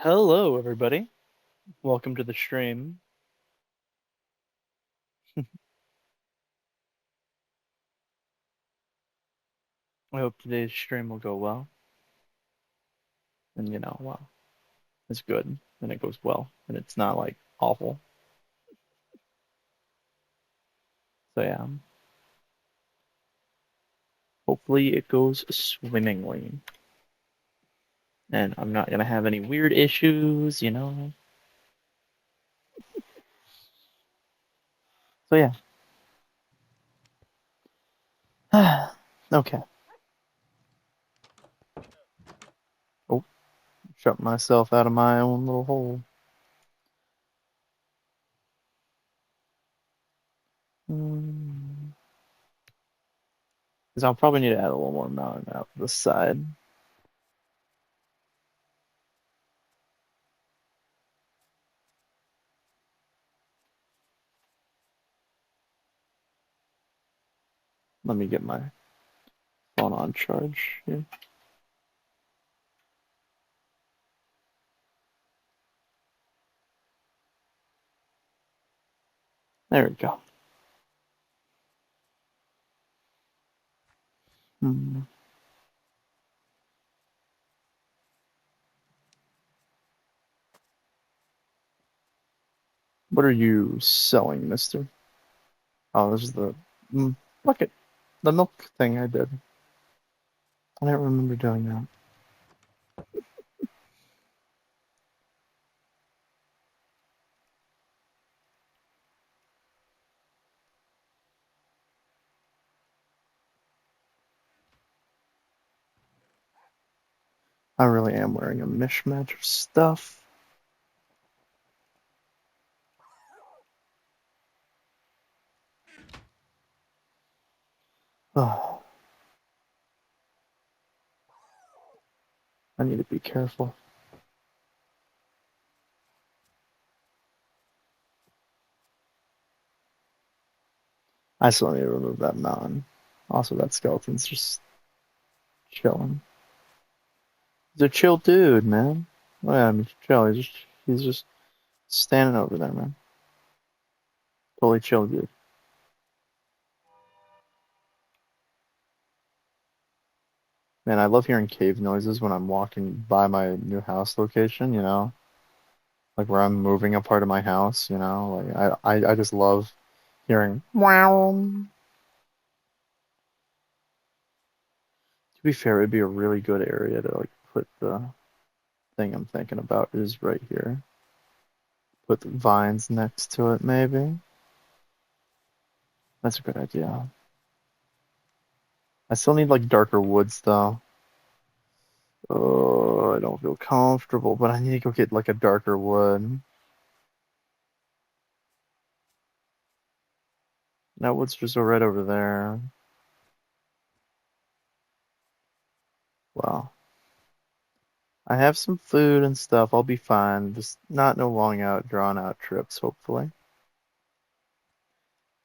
Hello, everybody. Welcome to the stream. I hope today's stream will go well. And, well, it's good. And it goes well. And it's not, like, awful. So, yeah. Hopefully it goes swimmingly. And I'm not going to have any weird issues. So, yeah. Okay. Oh, shut myself out of my own little hole. Because I'll probably need to add a little more mountain out to the side. Let me get my phone on charge here. There we go. Hmm. What are you selling, mister? Oh, this is the bucket. The milk thing I did. I don't remember doing that. I really am wearing a mishmash of stuff. Oh, I need to be careful. I still need to remove that mountain. Also, that skeleton's just chilling. He's a chill dude, man. Well, yeah, I mean, chill. He's just standing over there, man. Totally chill dude. Man, I love hearing cave noises when I'm walking by my new house location. Like where I'm moving a part of my house. Like I just love hearing wow. To be fair, it'd be a really good area to like put the thing I'm thinking about is right here. Put the vines next to it, maybe. That's a good idea. I still need like darker woods though. Oh, I don't feel comfortable, but I need to go get like a darker wood. That wood's just right over there. Well, I have some food and stuff. I'll be fine. Just not no long out, drawn out trips, hopefully.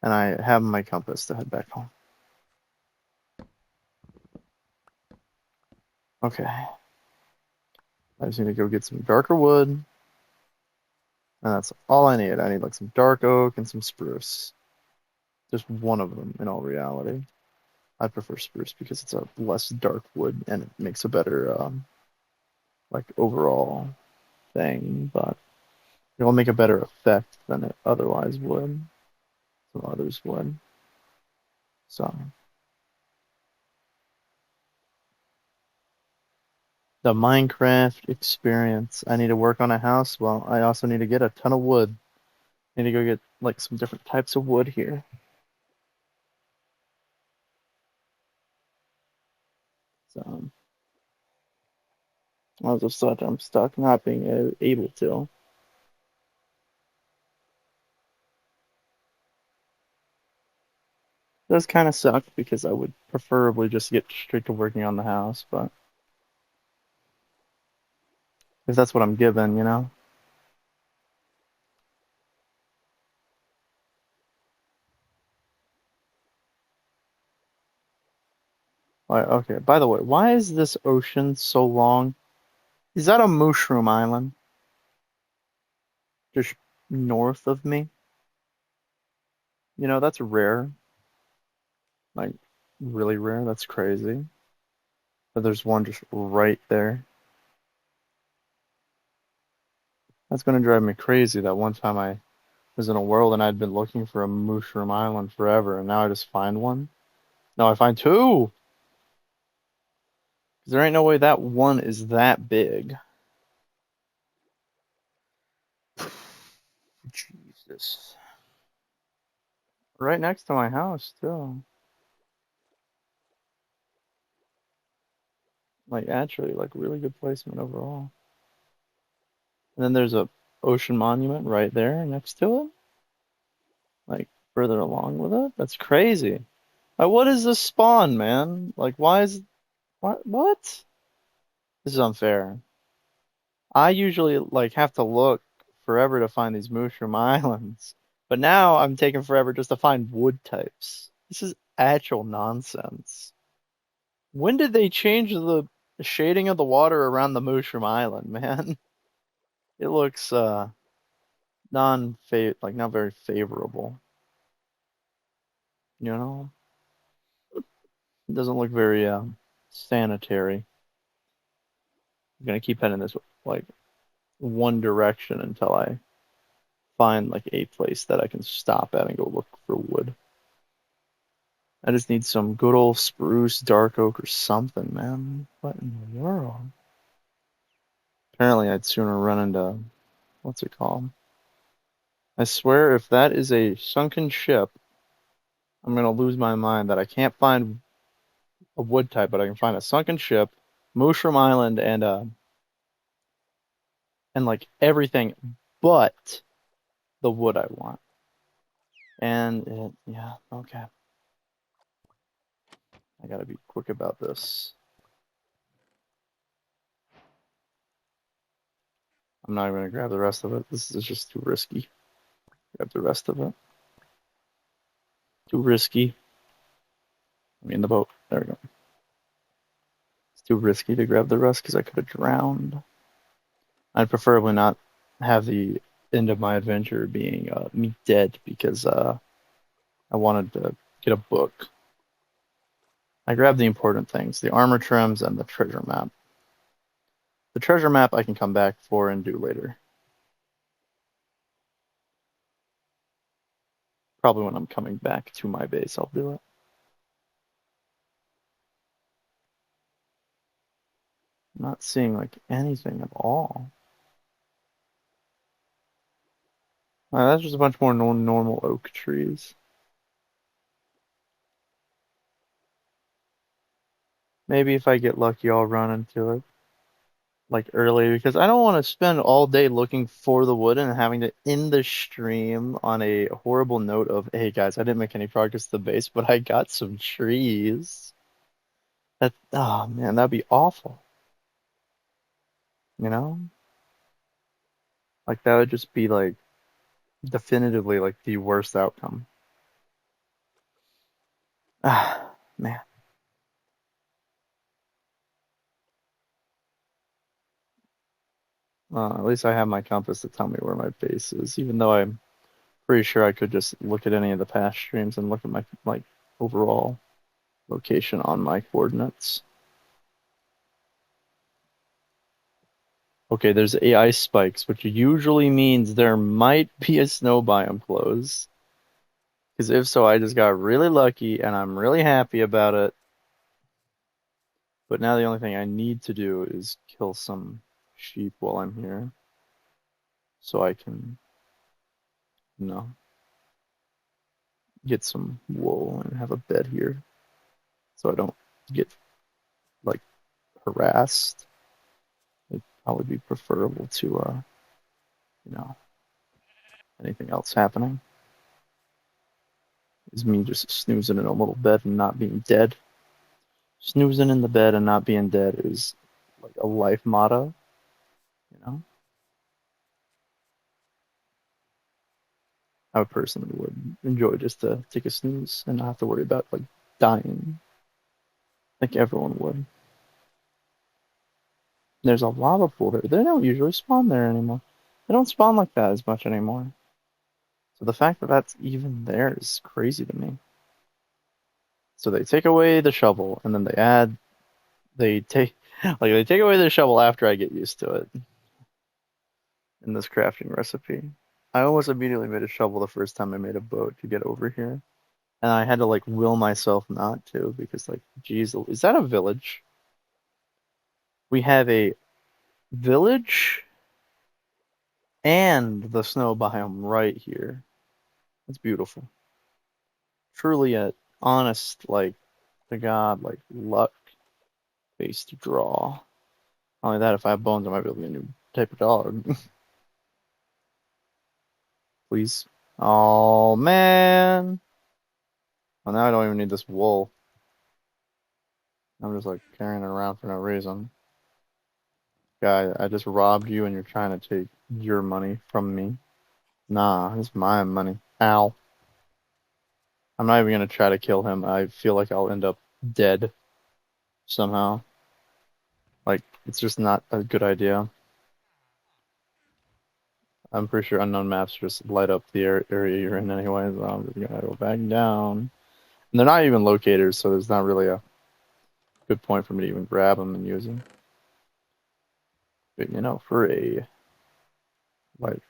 And I have my compass to head back home. Okay. I just need to go get some darker wood. And that's all I need. I need like some dark oak and some spruce. Just one of them in all reality. I prefer spruce because it's a less dark wood and it makes a better like overall thing, but it'll make a better effect than it otherwise would. Some others would. So the Minecraft experience. I need to work on a house. Well, I also need to get a ton of wood. I need to go get like some different types of wood here. So as of such, I'm stuck not being able to. It does kind of suck because I would preferably just get straight to working on the house, but if that's what I'm given. Okay, by the way, why is this ocean so long? Is that a mushroom island? just north of me. You know, that's rare. Like, really rare. That's crazy. But there's one just right there. That's gonna drive me crazy. That one time I was in a world and I'd been looking for a mushroom island forever, and now I just find one. No, I find two. 'Cause there ain't no way that one is that big. Jesus. Right next to my house, too. Like, actually, like, really good placement overall. And then there's a ocean monument right there next to it. Like, further along with it. That's crazy. Like, what is this spawn, man? Like, why is... What? This is unfair. I usually, like, have to look forever to find these mushroom islands. But now I'm taking forever just to find wood types. This is actual nonsense. When did they change the shading of the water around the mushroom island, man? It looks not very favorable. You know? It doesn't look very sanitary. I'm gonna keep heading this like one direction until I find like a place that I can stop at and go look for wood. I just need some good old spruce, dark oak, or something, man. What in the world? Apparently, I'd sooner run into what's it called? I swear, if that is a sunken ship, I'm gonna lose my mind that I can't find a wood type, but I can find a sunken ship, Mushroom Island, and like everything but the wood I want. Yeah, okay. I gotta be quick about this. I'm not even gonna grab the rest of it. This is just too risky. Grab the rest of it. Too risky. I mean, the boat. There we go. It's too risky to grab the rest because I could have drowned. I'd preferably not have the end of my adventure being me dead because I wanted to get a book. I grabbed the important things, the armor trims and the treasure map. The treasure map I can come back for and do later. Probably when I'm coming back to my base, I'll do it. I'm not seeing like anything at all. That's just a bunch more normal oak trees. Maybe if I get lucky, I'll run into it like early because I don't want to spend all day looking for the wood and having to end the stream on a horrible note of, hey guys, I didn't make any progress to the base, but I got some trees. Oh man, that'd be awful. You know? Like that would just be like definitively like the worst outcome. Ah, man. At least I have my compass to tell me where my base is, even though I'm pretty sure I could just look at any of the past streams and look at my like overall location on my coordinates. Okay, there's ice spikes, which usually means there might be a snow biome close. Because if so, I just got really lucky and I'm really happy about it. But now the only thing I need to do is kill some sheep while I'm here. So I can, you know, get some wool and have a bed here. So I don't get, like, harassed. It'd probably be preferable to, you know, anything else happening. Is me just snoozing in a little bed and not being dead. Snoozing in the bed and not being dead is like a life motto, you know? I personally would enjoy just to take a snooze and not have to worry about like dying. I think everyone would. There's a lava pool there. They don't usually spawn there anymore. They don't spawn like that as much anymore. So the fact that that's even there is crazy to me. So they take away the shovel, and then they take they take away the shovel after I get used to it in this crafting recipe. I almost immediately made a shovel the first time I made a boat to get over here. And I had to like will myself not to because like, geez, is that a village? We have a village and the snow biome right here. It's beautiful. Truly a honest, like, to God, like luck face to draw. Only that, if I have bones, I might be able to get a new type of dog. Please. Oh man. Well, now I don't even need this wool. I'm just like carrying it around for no reason. Guy, I just robbed you and you're trying to take your money from me. Nah, it's my money. Ow. I'm not even gonna try to kill him. I feel like I'll end up dead somehow. Like, it's just not a good idea. I'm pretty sure unknown maps just light up the area you're in anyway, so I'm just gonna go back down. And they're not even locators, so there's not really a good point for me to even grab them and use them. But, you know, for a, like,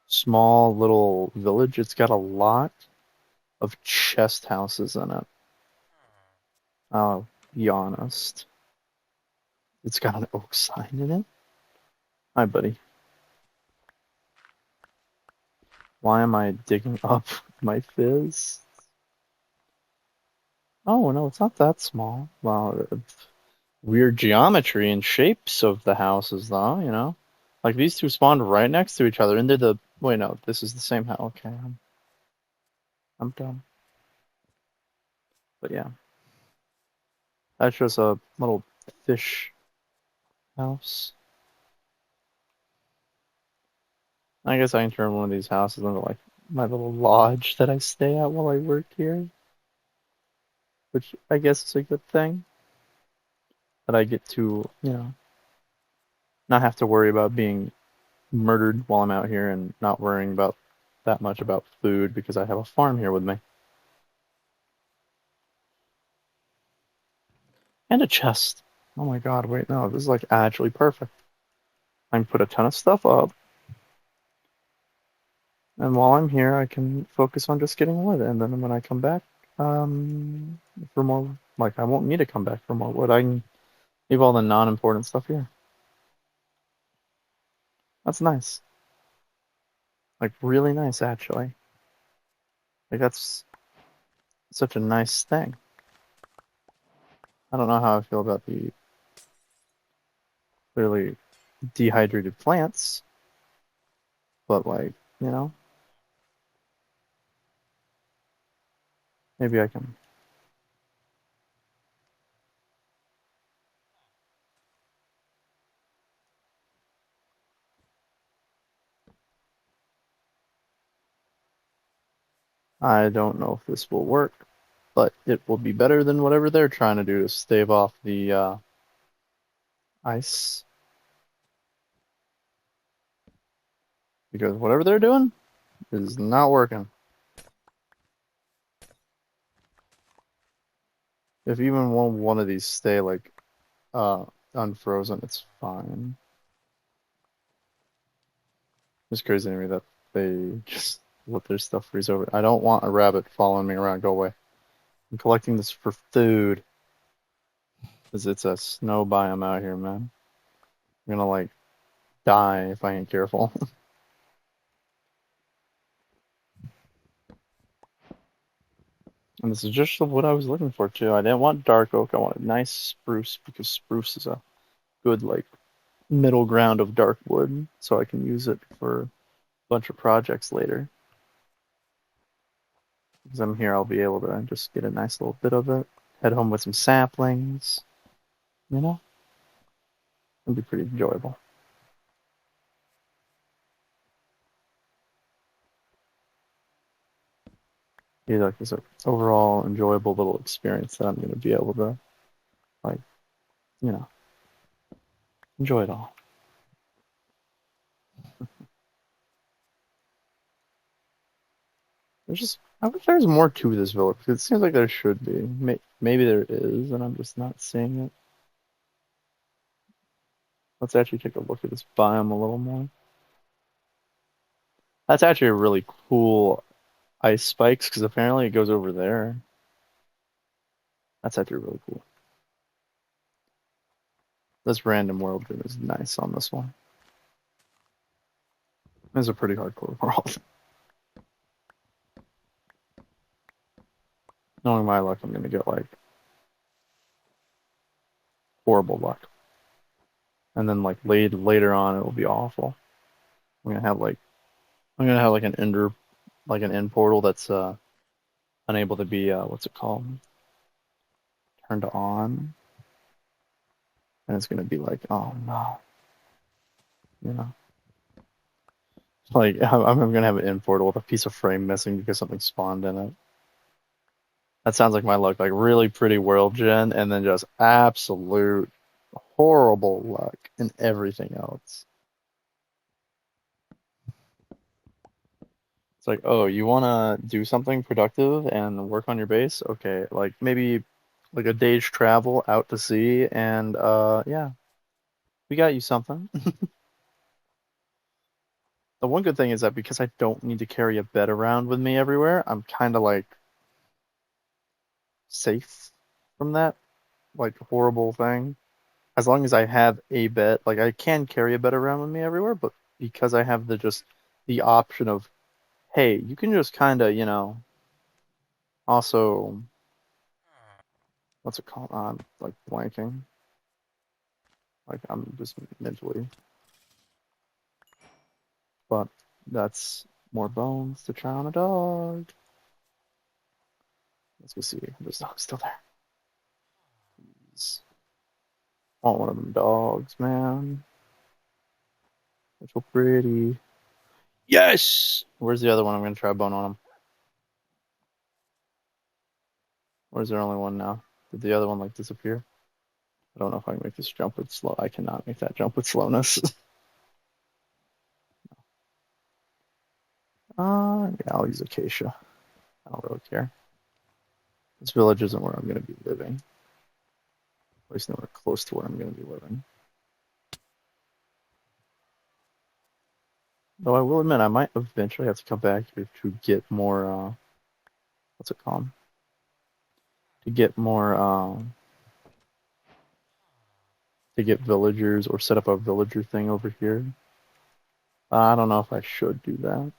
small little village, it's got a lot of chest houses in it. I'll be honest. It's got an oak sign in it. Hi, buddy. Why am I digging up my fizz? Oh, no, it's not that small. Well, weird geometry and shapes of the houses, though, you know? Like, these two spawned right next to each other, and they're the... Wait, no, this is the same house. Okay, I'm dumb. But yeah. That's just a little fish house. I guess I can turn one of these houses into, like, my little lodge that I stay at while I work here. Which I guess is a good thing. That I get to, you know, not have to worry about being murdered while I'm out here and not worrying about that much about food because I have a farm here with me. And a chest. Oh my god, wait, no, this is like actually perfect. I can put a ton of stuff up. And while I'm here, I can focus on just getting wood. And then when I come back, for more, like, I won't need to come back for more wood. I can leave all the non-important stuff here. That's nice. Like, really nice, actually. Like, that's such a nice thing. I don't know how I feel about the clearly dehydrated plants, but, like, you know, maybe I can. I don't know if this will work, but it will be better than whatever they're trying to do to stave off the ice. Because whatever they're doing is not working. If even one of these stay like unfrozen, it's fine. It's crazy to me that they just let their stuff freeze over. I don't want a rabbit following me around. Go away. I'm collecting this for food. Because it's a snow biome out here, man. I'm gonna like die if I ain't careful. And this is just what I was looking for too. I didn't want dark oak. I wanted nice spruce because spruce is a good like middle ground of dark wood, so I can use it for a bunch of projects later. Because I'm here, I'll be able to just get a nice little bit of it. Head home with some saplings. You know, it'd be pretty enjoyable. Be like this overall enjoyable little experience that I'm gonna be able to like, you know, enjoy it all. I wish there was more to this village. It seems like there should be. Maybe there is, and I'm just not seeing it. Let's actually take a look at this biome a little more. That's actually a really cool ice spikes because apparently it goes over there. That's actually really cool. This random world gym is nice on this one. This is a pretty hardcore world. Knowing my luck, I'm gonna get like horrible luck, and then like later on, it'll be awful. I'm gonna have like an ender, like an end portal that's unable to be what's it called, turned on, and it's gonna be like, oh no, you know, like I'm gonna have an end portal with a piece of frame missing because something spawned in it. That sounds like my luck, like really pretty world gen, and then just absolute horrible luck in everything else. It's like, oh, you wanna do something productive and work on your base? Okay, like maybe like a day's travel out to sea, and yeah, we got you something. The one good thing is that because I don't need to carry a bed around with me everywhere, I'm kind of like safe from that like horrible thing. As long as I have a bed, like I can carry a bed around with me everywhere, but because I have the option of, hey, you can just kind of, also what's it called? I'm like blanking. Like I'm just mentally, but that's more bones to try on a dog. Let's go see. This dog's still there. He's want one of them dogs, man. They're so pretty. Yes! Where's the other one? I'm gonna try bone on him. Or is there only one now? Did the other one like disappear? I don't know if I can make this jump with slow. I cannot make that jump with slowness. Yeah, I'll use Acacia. I don't really care. This village isn't where I'm gonna be living. At least nowhere close to where I'm gonna be living. Though I will admit, I might eventually have to come back here to get more. What's it called? To get more. To get villagers or set up a villager thing over here. I don't know if I should do that.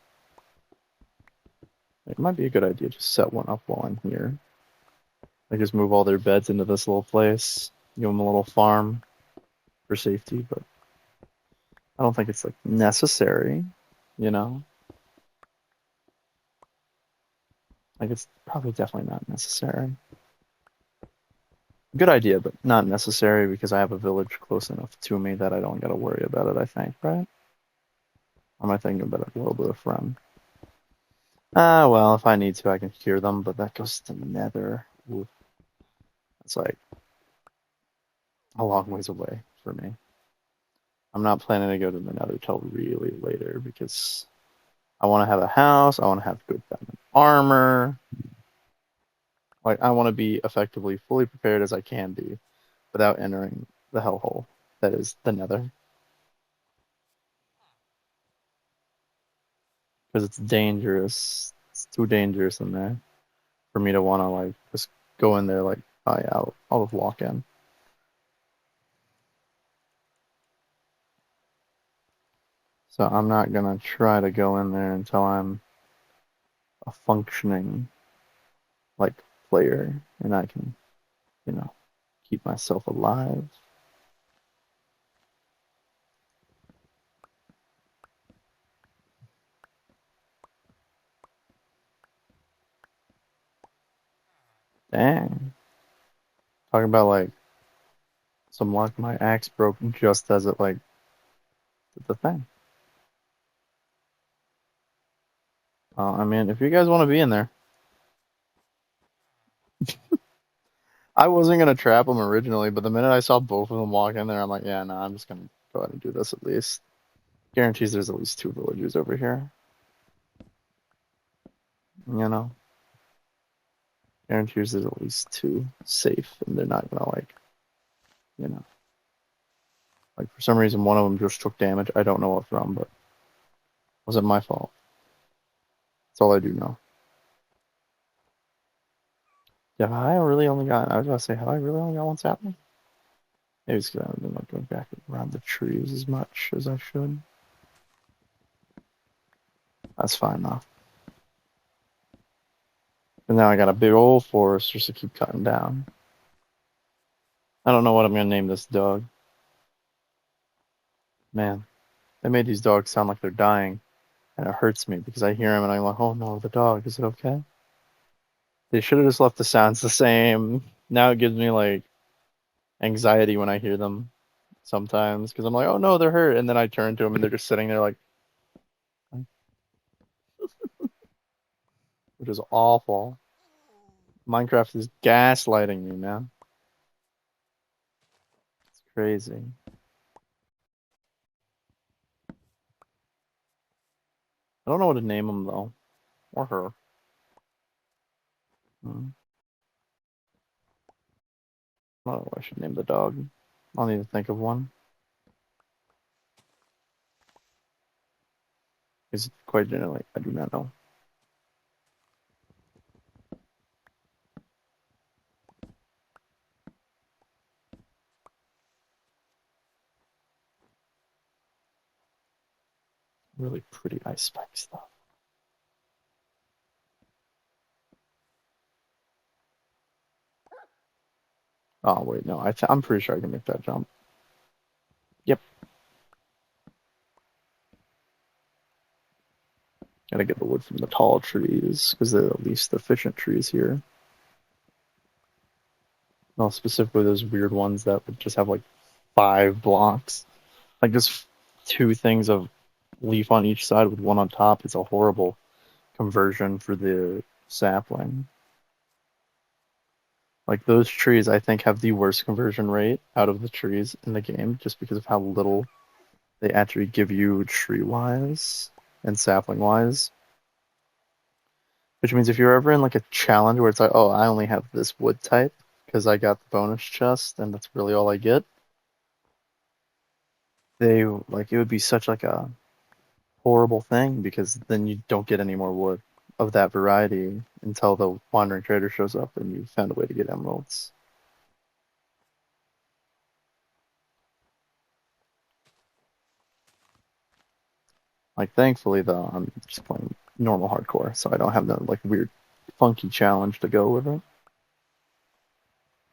It might be a good idea to set one up while I'm here. I just move all their beds into this little place, give them a little farm for safety, but I don't think it's like necessary, you know? Like it's probably definitely not necessary. Good idea, but not necessary because I have a village close enough to me that I don't gotta worry about it, I think, right? Or am I thinking about it a little bit of friend? Ah, well, if I need to, I can cure them, but that goes to the nether. Ooh, it's like a long ways away for me. I'm not planning to go to the nether till really later because I want to have a house. I want to have good diamond armor. Like I want to be effectively fully prepared as I can be without entering the hellhole that is the nether because it's dangerous. It's too dangerous in there for me to want to like just go in there like, oh yeah, I'll just walk in. So I'm not gonna try to go in there until I'm a functioning like player and I can, you know, keep myself alive. Dang. Talking about like some luck, my axe broke just as it like did the thing. I mean, if you guys want to be in there, I wasn't gonna trap them originally, but the minute I saw both of them walk in there, I'm like, yeah, no, I'm just gonna go ahead and do this at least. Guarantees there's at least two villagers over here. You know, guarantees there's at least two safe, and they're not gonna like, you know, like for some reason one of them just took damage. I don't know what from, but it wasn't my fault. That's all I do know. Yeah, I really only got. I was gonna say, have I really only got one sapling? Maybe it's because I haven't been like going back around the trees as much as I should. That's fine though. And now I got a big old forest just to keep cutting down. I don't know what I'm gonna name this dog. Man, they made these dogs sound like they're dying, and it hurts me because I hear them and I'm like, oh no, the dog, is it okay? They should have just left the sounds the same. Now it gives me like anxiety when I hear them sometimes because I'm like, oh no, they're hurt, and then I turn to them and they're just sitting there like, which is awful. Minecraft is gaslighting me, man. It's crazy. I don't know what to name them though, or her. Hmm. I don't know what I should name the dog. I'll need to think of one. Because quite generally, I do not know. Really pretty ice spikes though. Oh wait, no, I'm pretty sure I can make that jump. Yep. Gotta get the wood from the tall trees because they're the least efficient trees here. Well, specifically those weird ones that would just have like 5 blocks. Like just two things of leaf on each side with one on top. It's a horrible conversion for the sapling. Like those trees, I think, have the worst conversion rate out of the trees in the game just because of how little they actually give you tree-wise and sapling-wise. Which means if you're ever in like a challenge where it's like, oh, I only have this wood type because I got the bonus chest and that's really all I get, they like it would be such like a horrible thing because then you don't get any more wood of that variety until the wandering trader shows up and you found a way to get emeralds. Like thankfully though, I'm just playing normal hardcore, so I don't have that like weird funky challenge to go with it.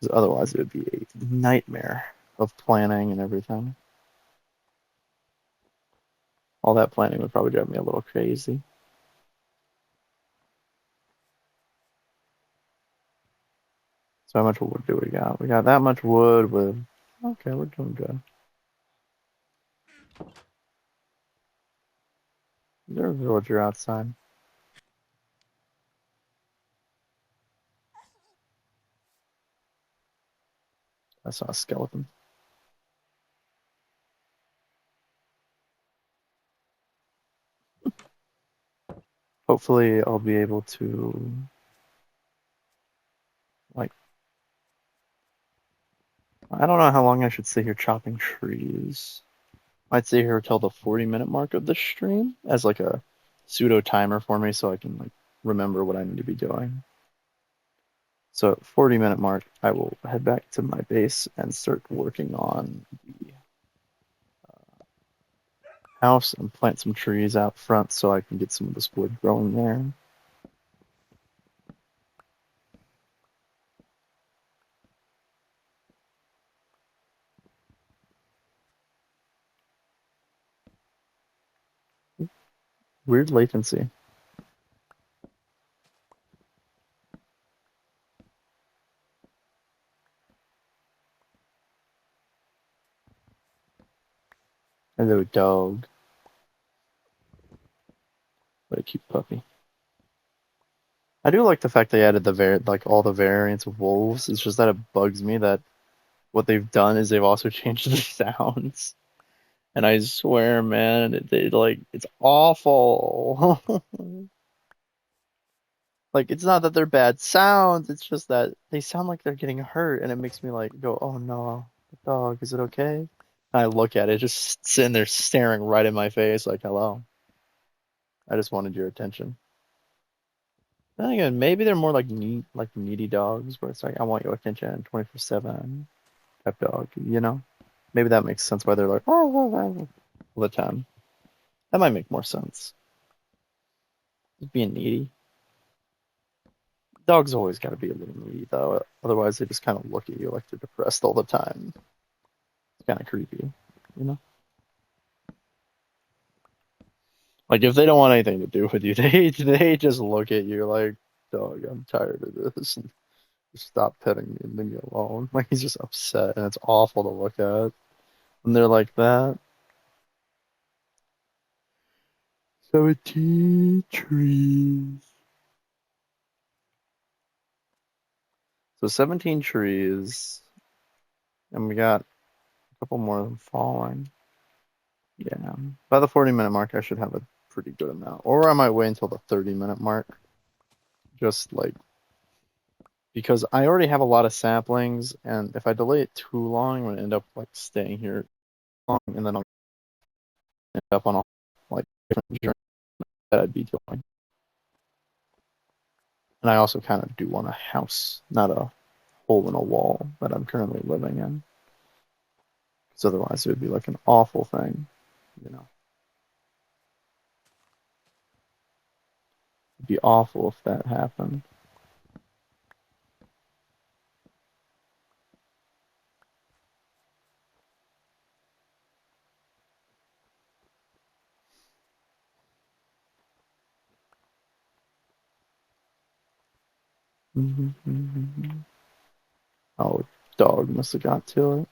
Because otherwise it would be a nightmare of planning and everything. All that planning would probably drive me a little crazy. So how much wood do we got? We got that much wood with okay, we're doing good. Is there a villager outside? I saw a skeleton. Hopefully I'll be able to like I don't know how long I should stay here chopping trees. I'd stay here till the 40-minute mark of the stream as like a pseudo timer for me so I can like remember what I need to be doing. So at 40-minute mark, I will head back to my base and start working on the house and plant some trees out front so I can get some of this wood growing there. Weird latency. Hello, dog. What a cute puppy. I do like the fact they added like all the variants of wolves. It's just that it bugs me that what they've done is they've also changed the sounds. And I swear, man, like it's awful. Like it's not that they're bad sounds, it's just that they sound like they're getting hurt and it makes me like go, "Oh no, dog, is it okay?" And I look at it just sitting there staring right in my face like, "Hello. I just wanted your attention." Then again, maybe they're more like needy dogs where it's like, "I want your attention 24/7" type dog, you know? Maybe that makes sense why they're like, all the time. That might make more sense. Just being needy. Dogs always got to be a little needy though. Otherwise, they just kind of look at you like they're depressed all the time. It's kind of creepy, you know? Like if they don't want anything to do with you, they just look at you like, dog, I'm tired of this. And just stop petting me and leave me alone. Like he's just upset and it's awful to look at. And they're like that. 17 trees. So 17 trees, and we got a couple more of them falling. Yeah. By the 40-minute mark, I should have a pretty good amount. Or I might wait until the 30-minute mark. Just like, because I already have a lot of saplings, and if I delay it too long, I'm going to end up like staying here long, and then I'll end up on a like different journey that I'd be doing. And I also kind of do want a house, not a hole in a wall that I'm currently living in. Because otherwise it would be like an awful thing, you know. It'd be awful if that happened. Oh, dog must have got to it.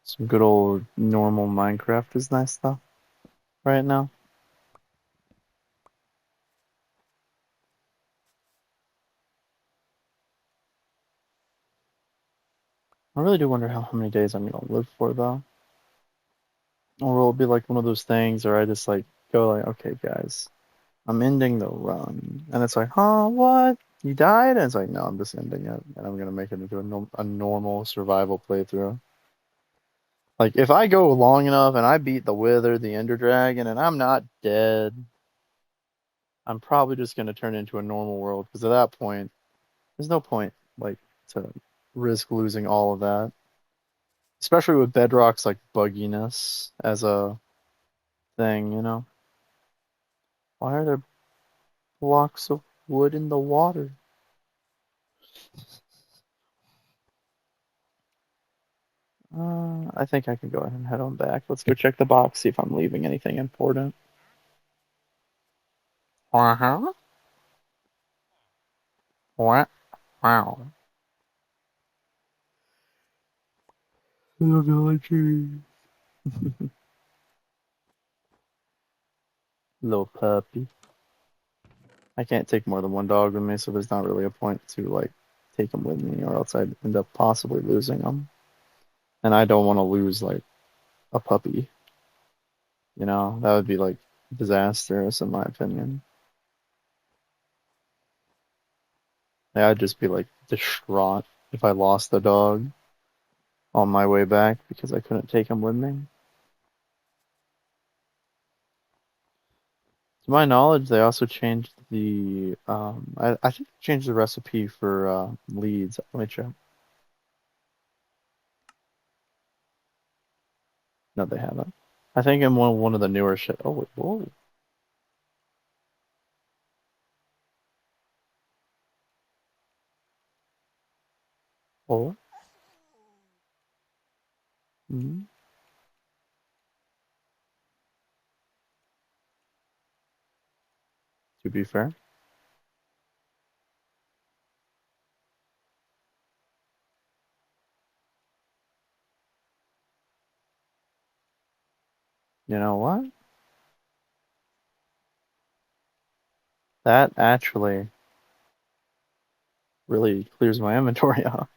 Some good old normal Minecraft is nice though, right now. I really do wonder how many days I'm gonna live for though. Or will it be like one of those things where I just like go like, okay guys, I'm ending the run. And it's like, huh, what? You died? And it's like, no, I'm just ending it. And I'm gonna make it into a normal survival playthrough. Like if I go long enough and I beat the Wither, the Ender Dragon, and I'm not dead, I'm probably just gonna turn into a normal world because at that point, there's no point like to risk losing all of that, especially with Bedrock's like bugginess as a thing, you know? Why are there blocks of wood in the water? I think I can go ahead and head on back. Let's go check the box, see if I'm leaving anything important. Uh-huh. Wow. Wow. Little villager. Little puppy. I can't take more than one dog with me, so there's not really a point to like take them with me, or else I'd end up possibly losing them. And I don't want to lose like a puppy. You know, that would be like disastrous in my opinion. Like, I'd just be like distraught if I lost the dog on my way back because I couldn't take him with me. To my knowledge, they also changed the I think they changed the recipe for leads. Let me check. No, they haven't. I think in one of the newer shit. Oh wait, whoa. Oh. Mhm. To be fair. You know what? That actually really clears my inventory out.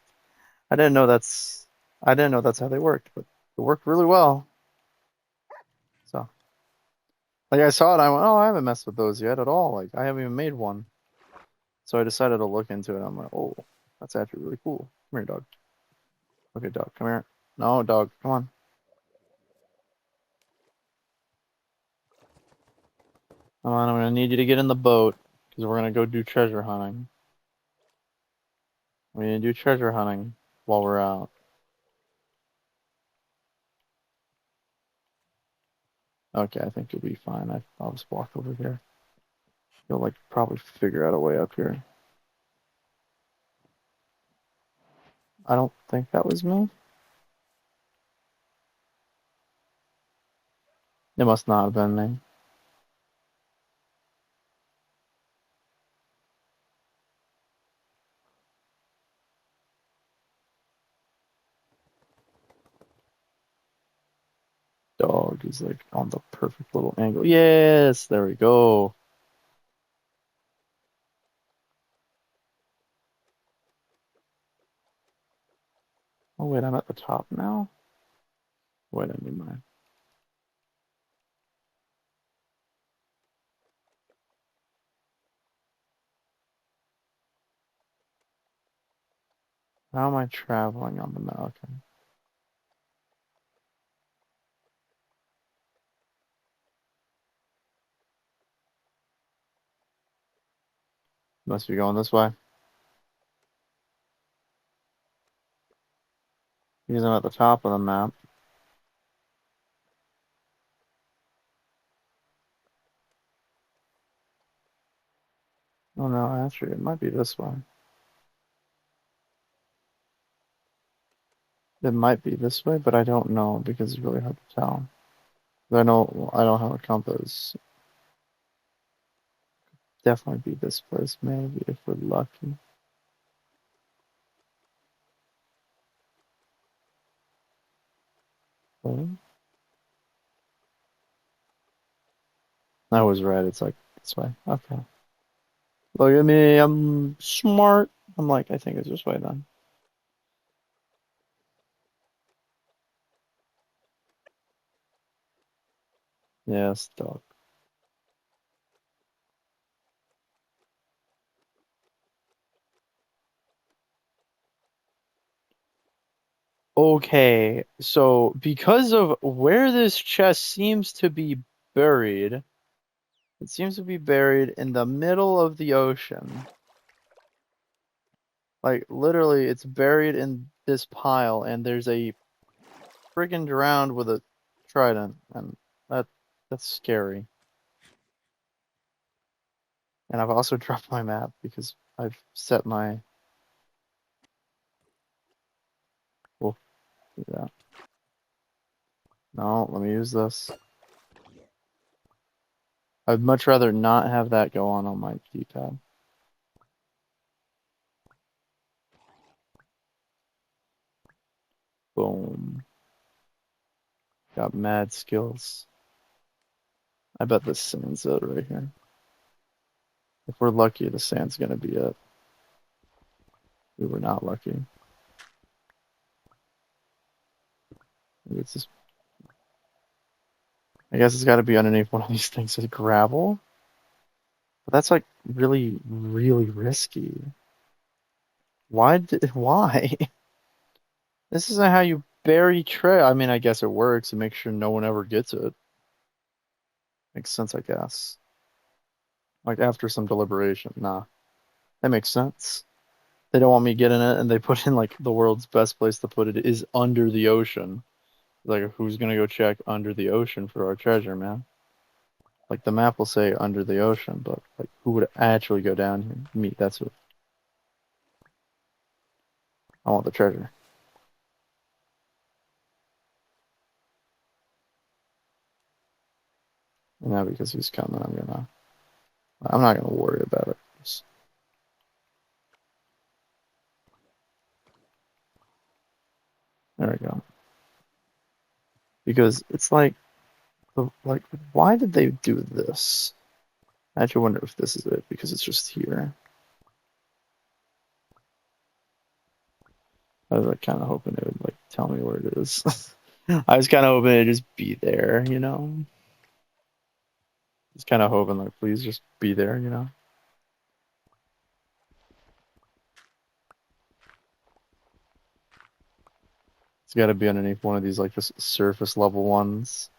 I didn't know that's I didn't know that's how they worked, but it worked really well. So like I saw it, I went, oh, I haven't messed with those yet at all. Like I haven't even made one. So I decided to look into it. I'm like, oh, that's actually really cool. Come here, dog. Okay, dog, come here. No, dog, come on. Come on, I'm gonna need you to get in the boat because we're gonna go do treasure hunting. We're gonna do treasure hunting while we're out. Okay, I think you'll be fine. I'll just walk over here. You'll like probably figure out a way up here. I don't think that was me. It must not have been me. Dog is like on the perfect little angle. Yes, there we go. Oh wait, I'm at the top now. Wait, I need mine. How am I traveling on the mountain? Must be going this way. Because I'm at the top of the map. Oh no, actually, it might be this way. It might be this way, but I don't know because it's really hard to tell. I don't have a compass. Definitely be this place, maybe if we're lucky. Oh, I was right. It's like this way. Okay. Look at me. I'm smart. I'm like, I think it's this way then. Yes, dog. Okay, so because of where this chest seems to be buried, it seems to be buried in the middle of the ocean. Like literally, it's buried in this pile, and there's a friggin' drowned with a trident, and that that's scary. And I've also dropped my map because I've set my. We'll do that. No, let me use this. I'd much rather not have that go on my keypad. Boom. Got mad skills. I bet the sand's it right here. If we're lucky, the sand's gonna be it. We were not lucky. Maybe it's just, I guess it's gotta be underneath one of these things with gravel. But that's like really, really risky. Why? This isn't how you bury trail. I mean, I guess it works to make sure no one ever gets it. Makes sense, I guess. Like after some deliberation. Nah, that makes sense. They don't want me getting it, and they put in like the world's best place to put it is under the ocean. Like, who's gonna go check under the ocean for our treasure, man? Like the map will say under the ocean, but like who would actually go down here? Me, that's what I want the treasure. And now because he's coming, I'm not gonna worry about it. There we go. Because it's like Like, why did they do this? I actually wonder if this is it, because it's just here. I was like kind of hoping it would like tell me where it is. I was kind of hoping it'd just be there, you know? Just kind of hoping like, please just be there, you know? It's got to be underneath one of these like just surface level ones.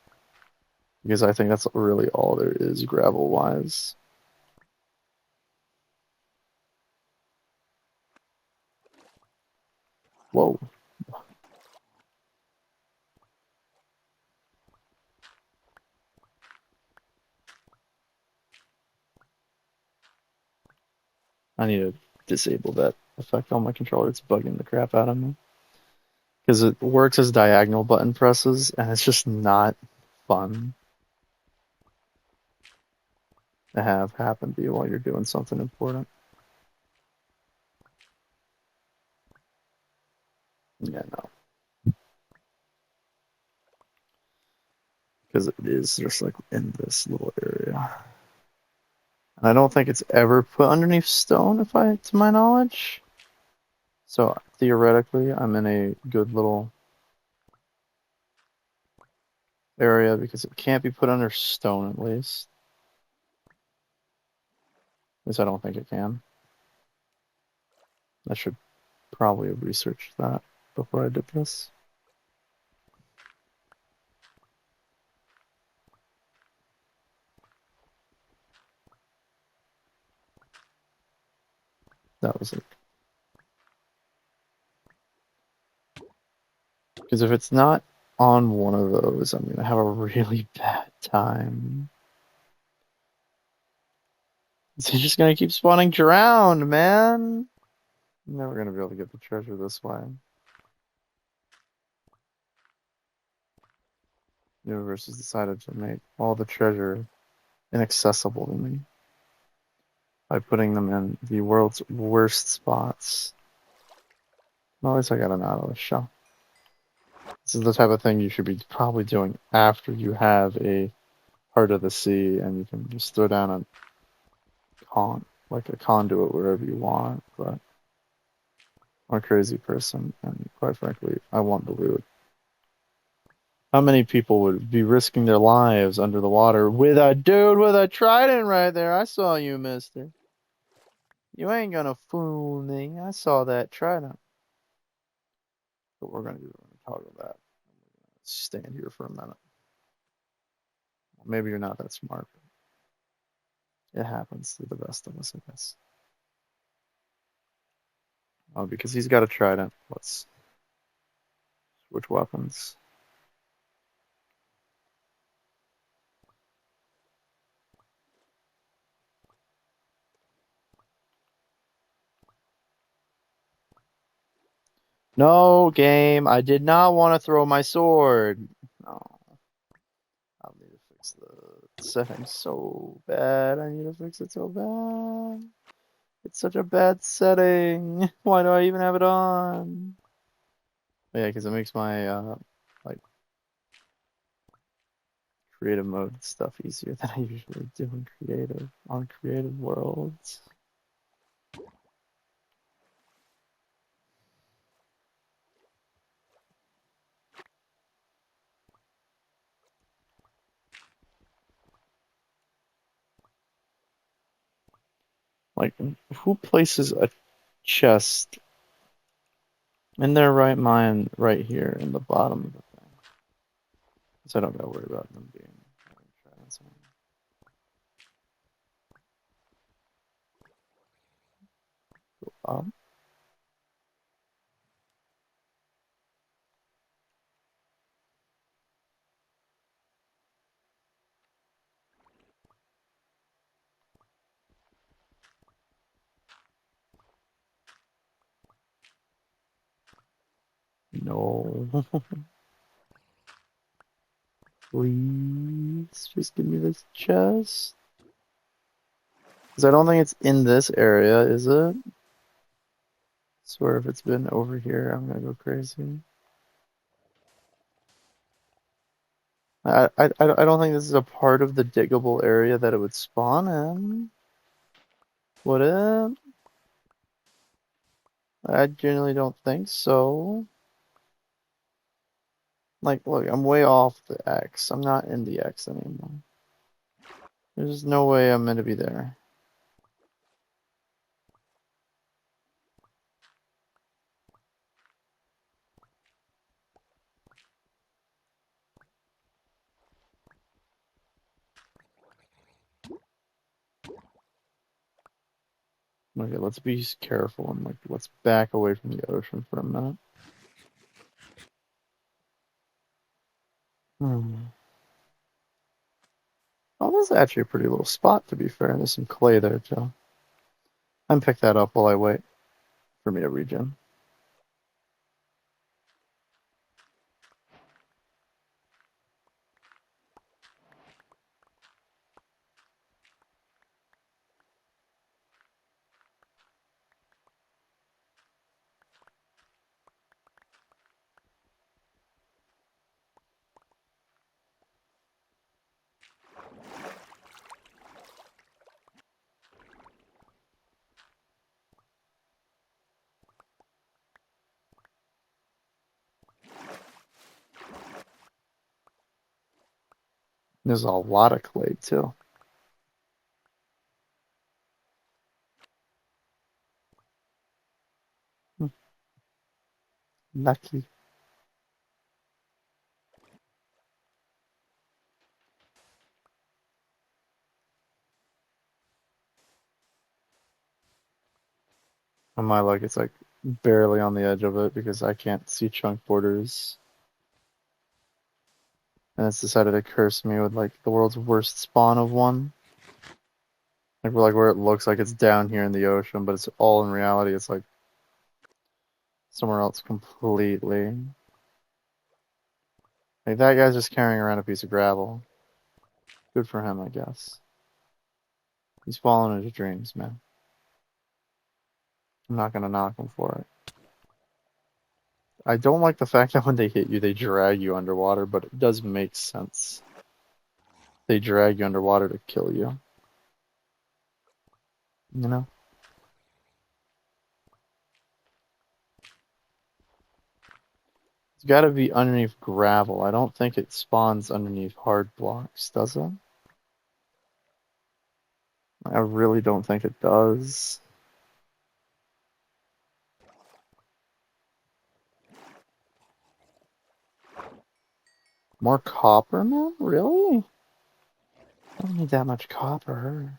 Because I think that's really all there is gravel wise. Whoa. I need to disable that effect on my controller. It's bugging the crap out of me. Because it works as diagonal button presses, and it's just not fun to have happen to you while you're doing something important. Yeah, no. Because it is just like in this little area. And I don't think it's ever put underneath stone, if I, to my knowledge. So theoretically, I'm in a good little area because it can't be put under stone at least. At least I don't think it can. I should probably have researched that before I did this. That was it. Because if it's not on one of those, I'm gonna have a really bad time. It's just gonna keep spawning drowned, man. I'm never gonna be able to get the treasure this way. The universe has decided to make all the treasure inaccessible to me by putting them in the world's worst spots. Well, at least I got an out of the shell. This is the type of thing you should be probably doing after you have a Heart of the Sea and you can just throw down like a conduit wherever you want, but I'm a crazy person and quite frankly, I want the loot. How many people would be risking their lives under the water with a dude with a trident right there? I saw you, mister. You ain't gonna fool me. I saw that trident. But we're gonna do, we're gonna toggle that. Stand here for a minute. Maybe you're not that smart. It happens to the best of us, I guess. Oh, because he's got a trident. Let's switch weapons. No, game. I did not want to throw my sword. No. I'll need to fix the settings so bad. I need to fix it so bad. It's such a bad setting. Why do I even have it on? Yeah, because it makes my like creative mode stuff easier than I usually do in creative on creative worlds. Like, who places a chest in their right mind right here in the bottom of the thing? So I don't gotta worry about them being um, no. Please, just give me this chest. Because I don't think it's in this area, is it? I swear if it's been over here, I'm gonna go crazy. I don't think this is a part of the diggable area that it would spawn in. Would it? I generally don't think so. Like, look, I'm way off the X. I'm not in the X anymore. There's no way I'm meant to be there. Okay, let's be careful and like let's back away from the ocean for a minute. Oh, this is actually a pretty little spot to be fair. There's some clay there too. I'm pick that up while I wait for me to regen. There's a lot of clay too. Hmm, lucky. On my luck, it's like barely on the edge of it because I can't see chunk borders. And it's decided to curse me with like the world's worst spawn of one. Like where it looks like it's down here in the ocean, but it's all in reality, it's like somewhere else completely. Like that guy's just carrying around a piece of gravel. Good for him, I guess. He's following his dreams, man. I'm not gonna knock him for it. I don't like the fact that when they hit you, they drag you underwater, but it does make sense. They drag you underwater to kill you. You know? It's gotta be underneath gravel. I don't think it spawns underneath hard blocks, does it? I really don't think it does. More copper, man? Really? I don't need that much copper.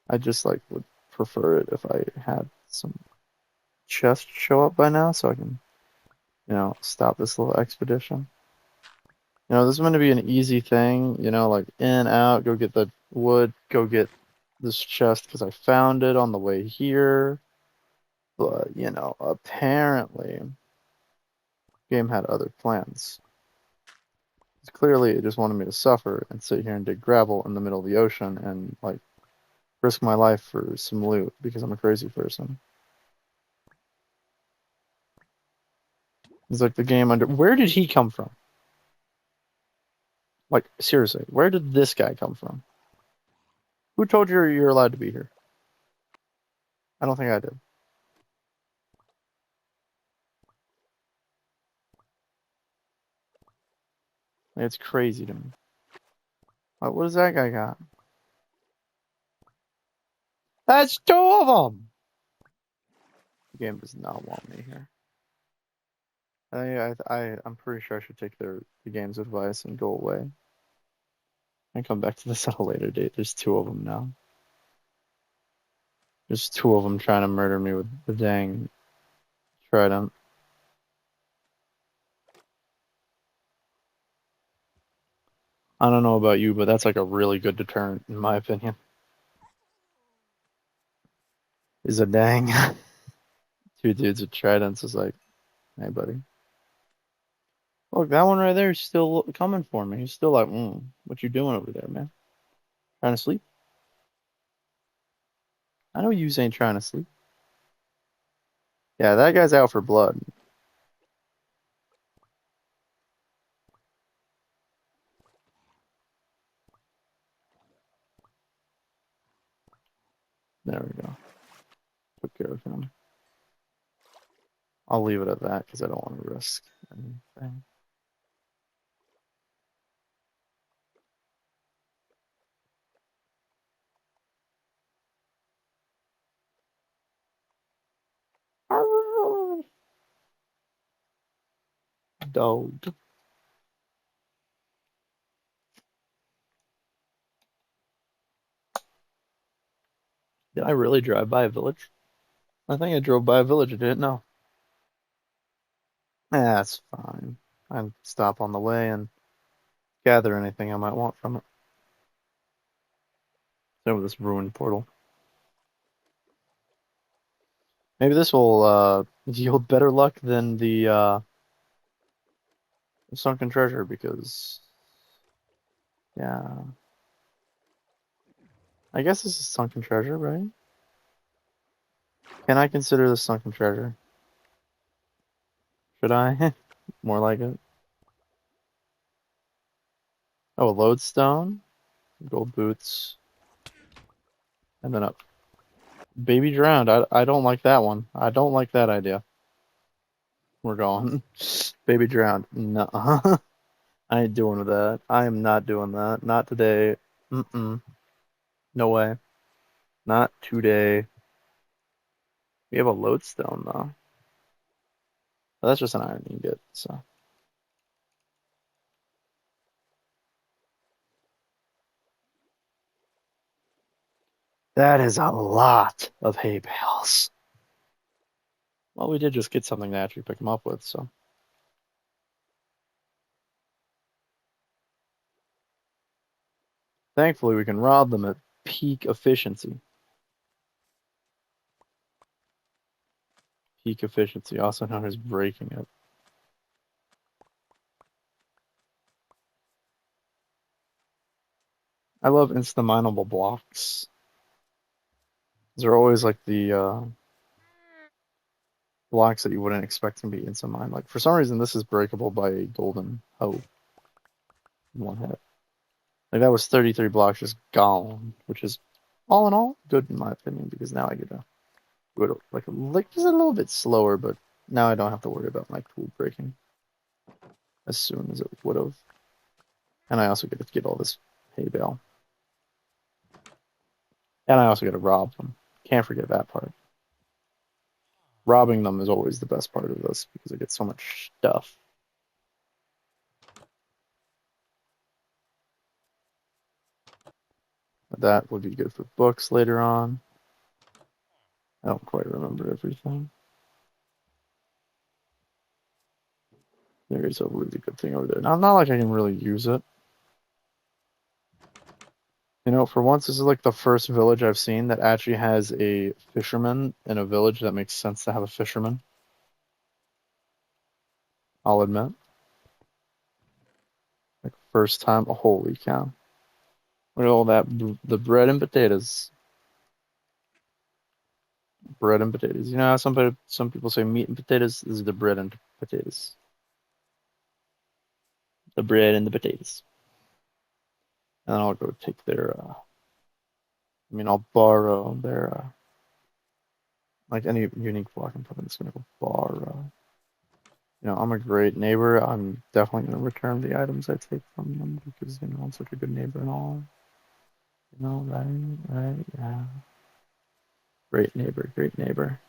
I just like would prefer it if I had some chests show up by now so I can, stop this little expedition. This is going to be an easy thing, like in, out, go get the wood, go get this chest because I found it on the way here. But, apparently, game had other plans. Clearly, it just wanted me to suffer and sit here and dig gravel in the middle of the ocean and, like, risk my life for some loot because I'm a crazy person. It's like the game under. Where did he come from? Like, seriously, where did this guy come from? Who told you you're allowed to be here? I don't think I did. Like, it's crazy to me. Like, what does that guy got? That's two of them! The game does not want me here. I'm pretty sure I should take the game's advice and go away. And come back to this at a later date. There's two of them now. There's two of them trying to murder me with the dang trident. I don't know about you, but that's like a really good deterrent, in my opinion. Is a dang. Two dudes with tridents is like, hey, buddy. Look, that one right there is still coming for me. He's still like, what you doing over there, man? Trying to sleep? I know you ain't trying to sleep. Yeah, that guy's out for blood. There we go. Took care of him. I'll leave it at that because I don't want to risk anything. Dog. Did I really drive by a village? I think I drove by a village. I didn't know. That's fine. I'd stop on the way and gather anything I might want from it. Same with this ruined portal. Maybe this will yield better luck than the sunken treasure because yeah. I guess this is sunken treasure, right? Can I consider this sunken treasure? Should I? More like it. Oh, a lodestone, gold boots, and then up. Baby drowned. I don't like that one. I don't like that idea. We're going. Baby drowned. No. I ain't doing with that. I am not doing that. Not today. Mm-mm. No way. Not today. We have a lodestone though. But that's just an iron ingot, so. That is a lot of hay bales. Well, we did just get something to actually pick them up with, so. Thankfully, we can rob them at peak efficiency. Peak efficiency, also known as breaking it. I love insta-mineable blocks. They're always like the blocks that you wouldn't expect to be insta-mined. Like, for some reason, this is breakable by a golden hoe in one hit. Like, that was 33 blocks just gone, which is, all in all, good in my opinion, because now I get to do it like just a little bit slower, but now I don't have to worry about my tool breaking as soon as it would have. And I also get to get all this hay bale. And I also get to rob them. Can't forget that part. Robbing them is always the best part of this because I get so much stuff. That would be good for books later on. I don't quite remember everything. There is a really good thing over there. Now, not like I can really use it. You know, for once, this is like the first village I've seen that actually has a fisherman in a village that makes sense to have a fisherman. I'll admit. Like, first time, oh, holy cow. Look at all that, the bread and potatoes. Bread and potatoes. You know how some people say meat and potatoes? This is the bread and potatoes. The bread and the potatoes. And then I'll go take their, I'll borrow their, like any unique block I'm putting, it's gonna go borrow. You know, I'm a great neighbor. I'm definitely gonna return the items I take from them because, you know, I'm such a good neighbor and all. You know, right, yeah. Great neighbor, great neighbor.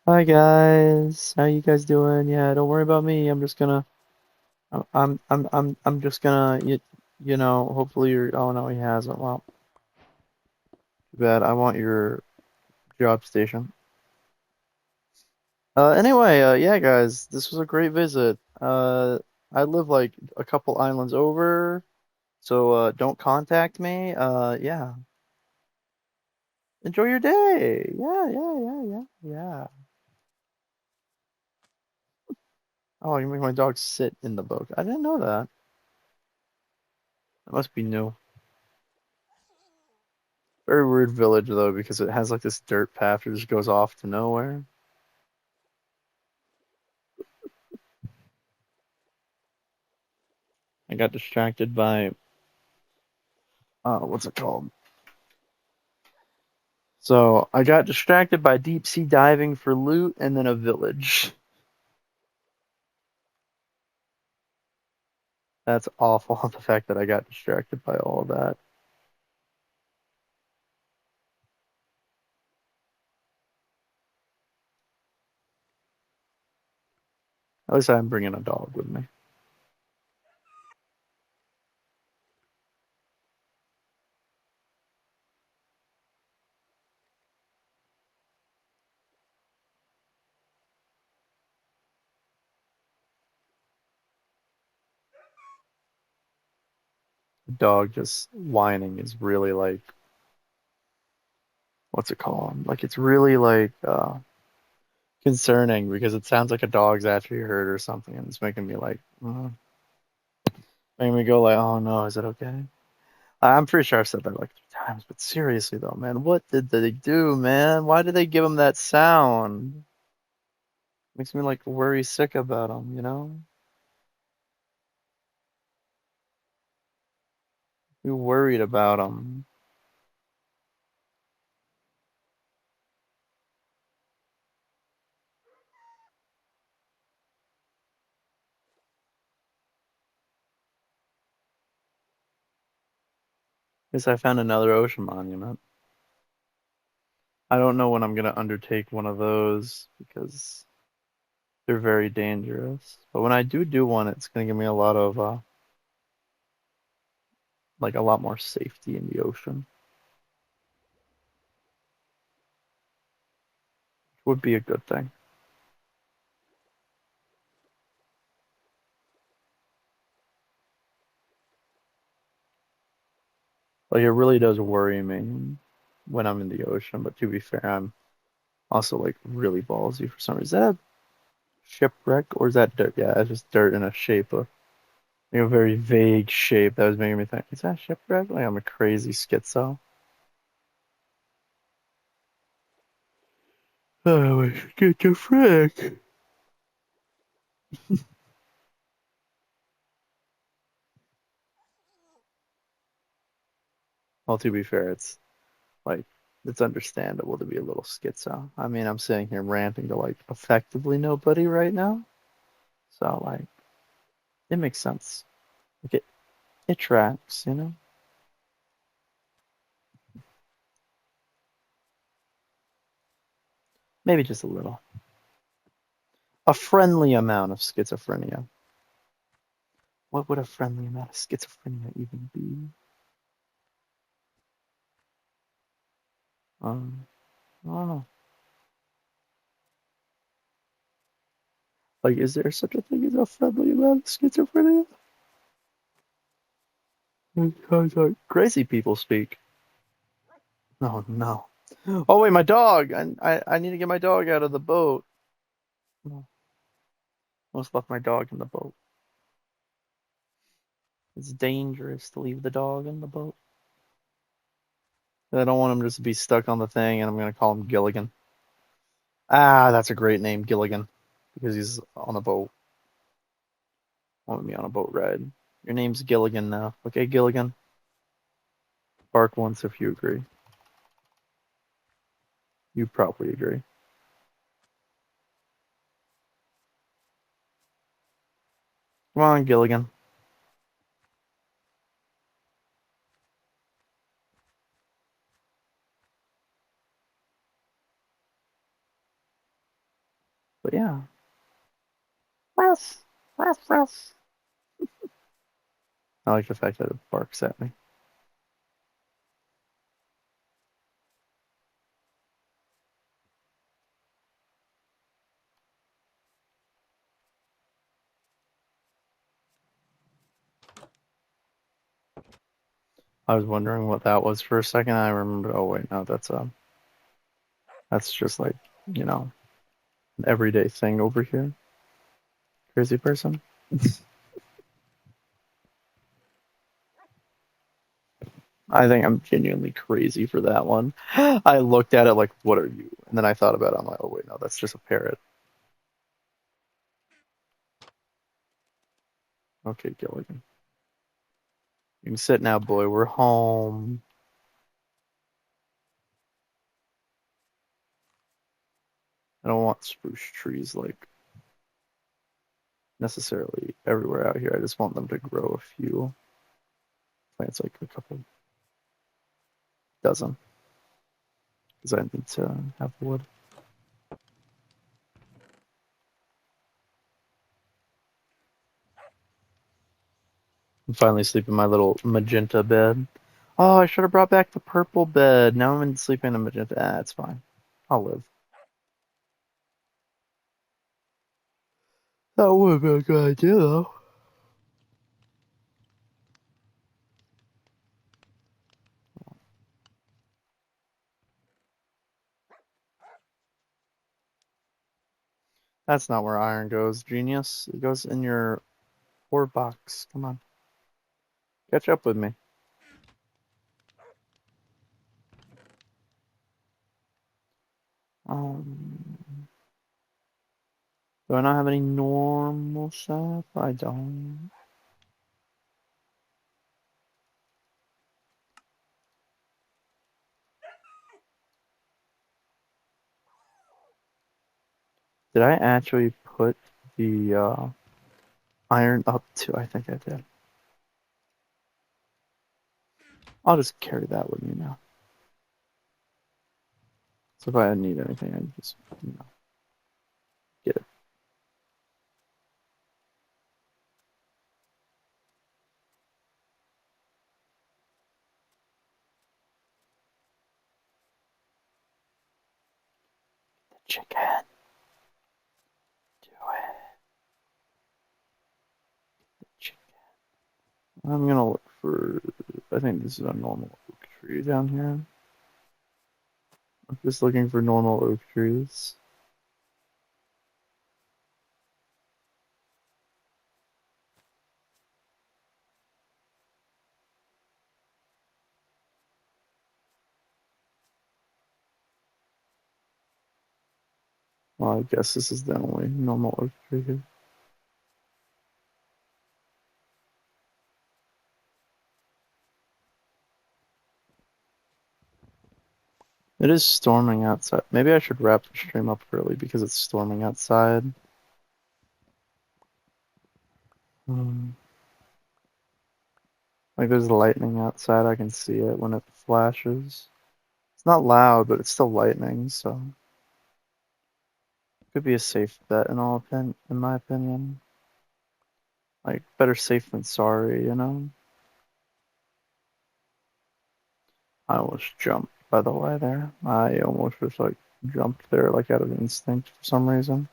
Hi guys, how you guys doing? Yeah, don't worry about me. I'm just gonna, I'm just gonna, you know, hopefully you're. Oh no, he hasn't. Well, too bad. I want your job station. Anyway, yeah, guys, this was a great visit. I live like a couple islands over, so don't contact me. Yeah, enjoy your day. Yeah. Oh, you make my dog sit in the boat. I didn't know that. That must be new. Very weird village though, because it has like this dirt path that just goes off to nowhere. I got distracted by what's it called? So I got distracted by deep sea diving for loot and then a village. That's awful, the fact that I got distracted by all of that. At least I'm bringing a dog with me. The dog just whining is really like, what's it called? Like it's really like concerning because it sounds like a dog's actually hurt or something, and it's making me like, making me go like, oh no, is it okay? I'm pretty sure I've said that like 3 times, but seriously though, man, what did they do, man? Why did they give him that sound? Makes me like worry sick about him, you know? Be worried about him. Guess I found another ocean monument. I don't know when I'm gonna undertake one of those because they're very dangerous. But when I do one, it's gonna give me a lot of like a lot more safety in the ocean. Would be a good thing. Like it really does worry me when I'm in the ocean, but to be fair, I'm also like really ballsy for some reason. Is that a shipwreck or is that dirt? Yeah, it's just dirt in a shape of like a very vague shape that was making me think, is that a shipwreck? Like I'm a crazy schizo. Oh, I'm a schizophrenic. Well, to be fair, like it's understandable to be a little schizo. I mean, I'm sitting here ranting to like effectively nobody right now, so like it makes sense. Like it tracks, you know. Maybe just a little, a friendly amount of schizophrenia. What would a friendly amount of schizophrenia even be? I don't know. Like, is there such a thing as a friendly amount of schizophrenia? Because like crazy people speak. Oh no. Oh wait, my dog. I need to get my dog out of the boat. No, almost left my dog in the boat. It's dangerous to leave the dog in the boat. I don't want him just to be stuck on the thing, and I'm gonna call him Gilligan. Ah, that's a great name, Gilligan, because he's on a boat. Want me on a boat ride. Your name's Gilligan now. Okay, Gilligan. Bark once if you agree. You probably agree. Come on, Gilligan. But yeah. Ruff, ruff, ruff. I like the fact that it barks at me. I was wondering what that was for a second. I remember. Oh wait, no, that's just like you know an everyday thing over here. Crazy person. I think I'm genuinely crazy for that one. I looked at it like, "What are you?" And then I thought about it. I'm like, "Oh wait, no, that's just a parrot." Okay, Gilligan, you can sit now, boy. We're home. I don't want spruce trees like necessarily everywhere out here. I just want them to grow a few plants, like a couple dozen, because I need to have wood. I'm finally sleeping in my little magenta bed. Oh, I should have brought back the purple bed. Now I'm sleeping in a magenta. Ah, it's fine. I'll live. That would be a good idea, though. That's not where iron goes, genius. It goes in your ore box. Come on. Catch up with me. Um, do I not have any normal stuff? I don't. Did I actually put the iron up to? I think I did. I'll just carry that with me now. So if I need anything, I just, get it. The chicken. Do it. The chicken. I'm gonna look for. I think this is a normal oak tree down here. I'm just looking for normal oak trees. Well, I guess this is the only normal oak tree here. It is storming outside. Maybe I should wrap the stream up early because it's storming outside. Hmm. Like there's lightning outside. I can see it when it flashes. It's not loud, but it's still lightning, so it could be a safe bet in my opinion. Like better safe than sorry, you know? I almost jumped by the way there. I almost just like jumped there like out of instinct for some reason.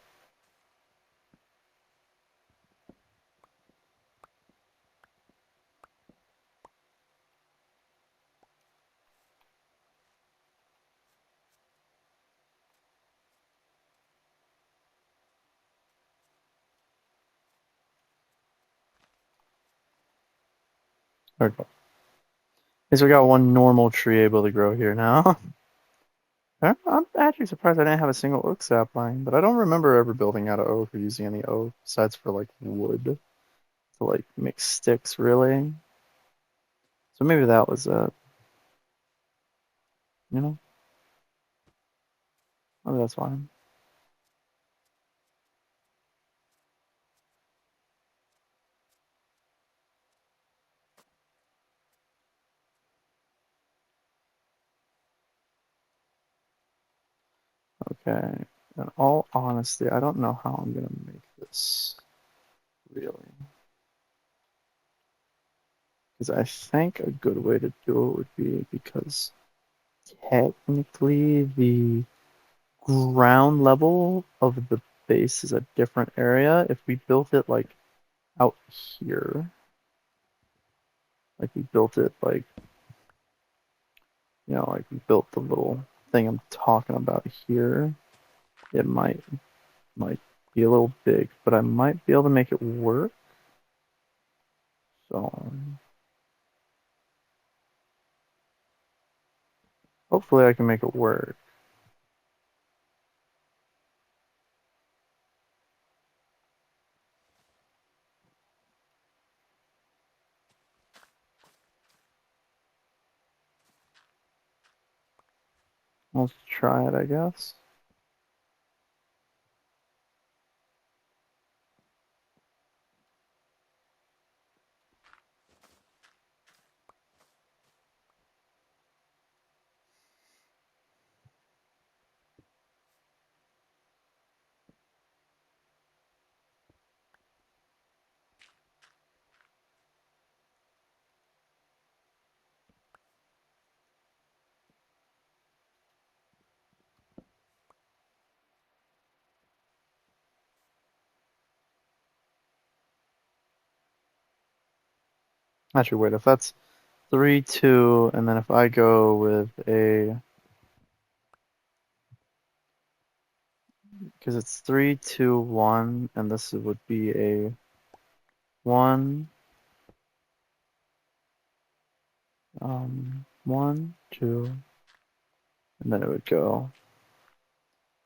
There we go. At least we got one normal tree able to grow here now. I'm actually surprised I didn't have a single oak sapling, but I don't remember ever building out of oak or using any oak besides for like wood to like make sticks, really. So maybe that was it, you know? Maybe that's fine. Okay. In all honesty, I don't know how I'm gonna make this really. Because I think a good way to do it would be because technically the ground level of the base is a different area. If we built it like out here, like we built it like, like we built the little thing I'm talking about here, it might be a little big, but I might be able to make it work. So hopefully I can make it work. Let's try it, I guess. Actually, wait, if that's 3, 2, and then if I go with a, because it's 3, 2, 1, and this would be a 1, 1, 2, and then it would go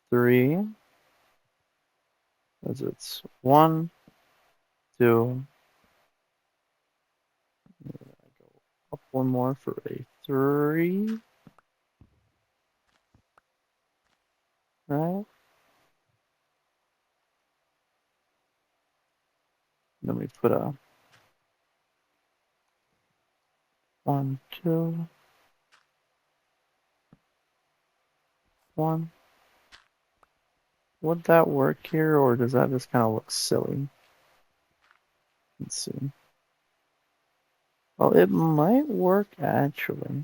3, as it's 1, 2, up one more for a 3, right? Then we put a 1, 2, 1. Would that work here, or does that just kind of look silly? Let's see. Well, it might work actually.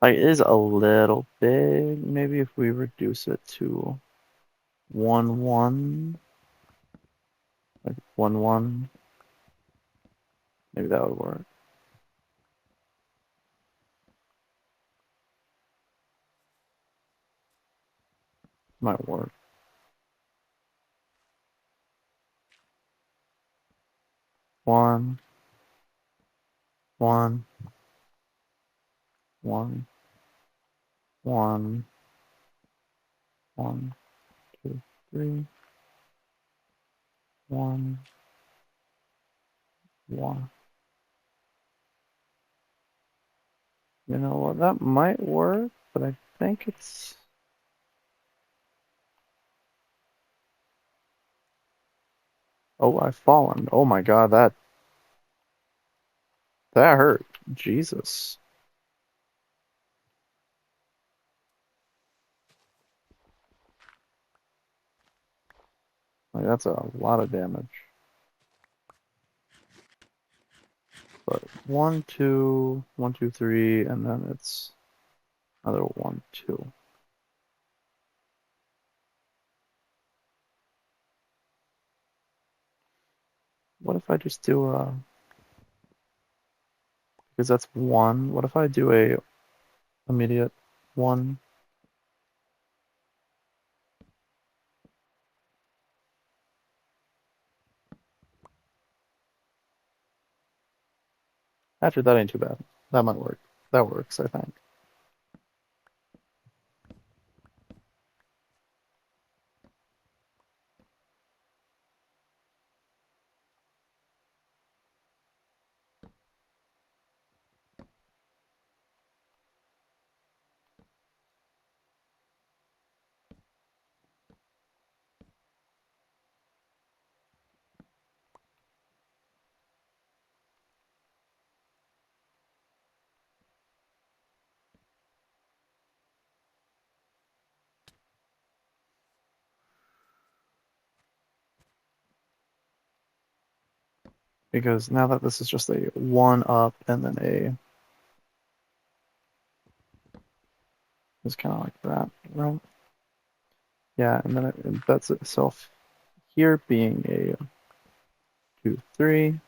Like, it is a little big. Maybe if we reduce it to 1, 1, like 1, 1, maybe that would work. Might work. 1, 1, 1, 1, 1, 2, 3, 1, 1. You know what? That might work, but I think it's. Oh, I've fallen. Oh my God, that hurt. Jesus. Like, that's a lot of damage. But 1, 2, 1, 2, 3, and then it's another 1, 2. What if I just do a, because that's 1. What if I do a immediate 1? Actually, that ain't too bad. That might work. That works, I think. Because now that this is just a 1 up and then a, it's kind of like that, right? Yeah, and then it embeds itself here being a 2, 3.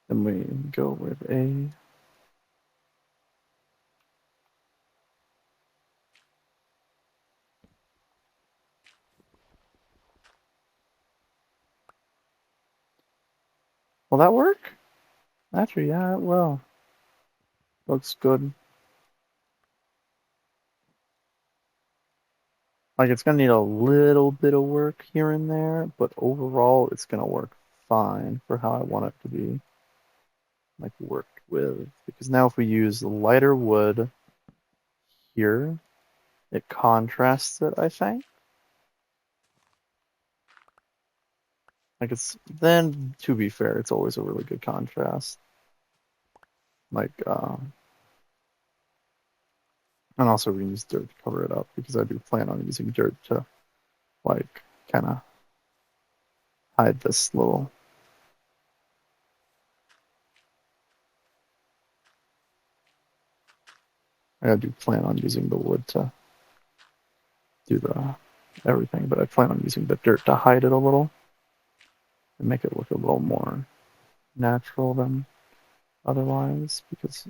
Then we go with a, will that work? Actually, yeah, it will. Looks good. Like, it's gonna need a little bit of work here and there, but overall it's gonna work fine for how I want it to be, like, worked with. Because now if we use lighter wood here, it contrasts it, I think. Like, it's, then to be fair, it's always a really good contrast. Like, and also we can use dirt to cover it up because I do plan on using dirt to, like, kind of hide this little. I do plan on using the wood to do the everything, but I plan on using the dirt to hide it a little and make it look a little more natural than otherwise, because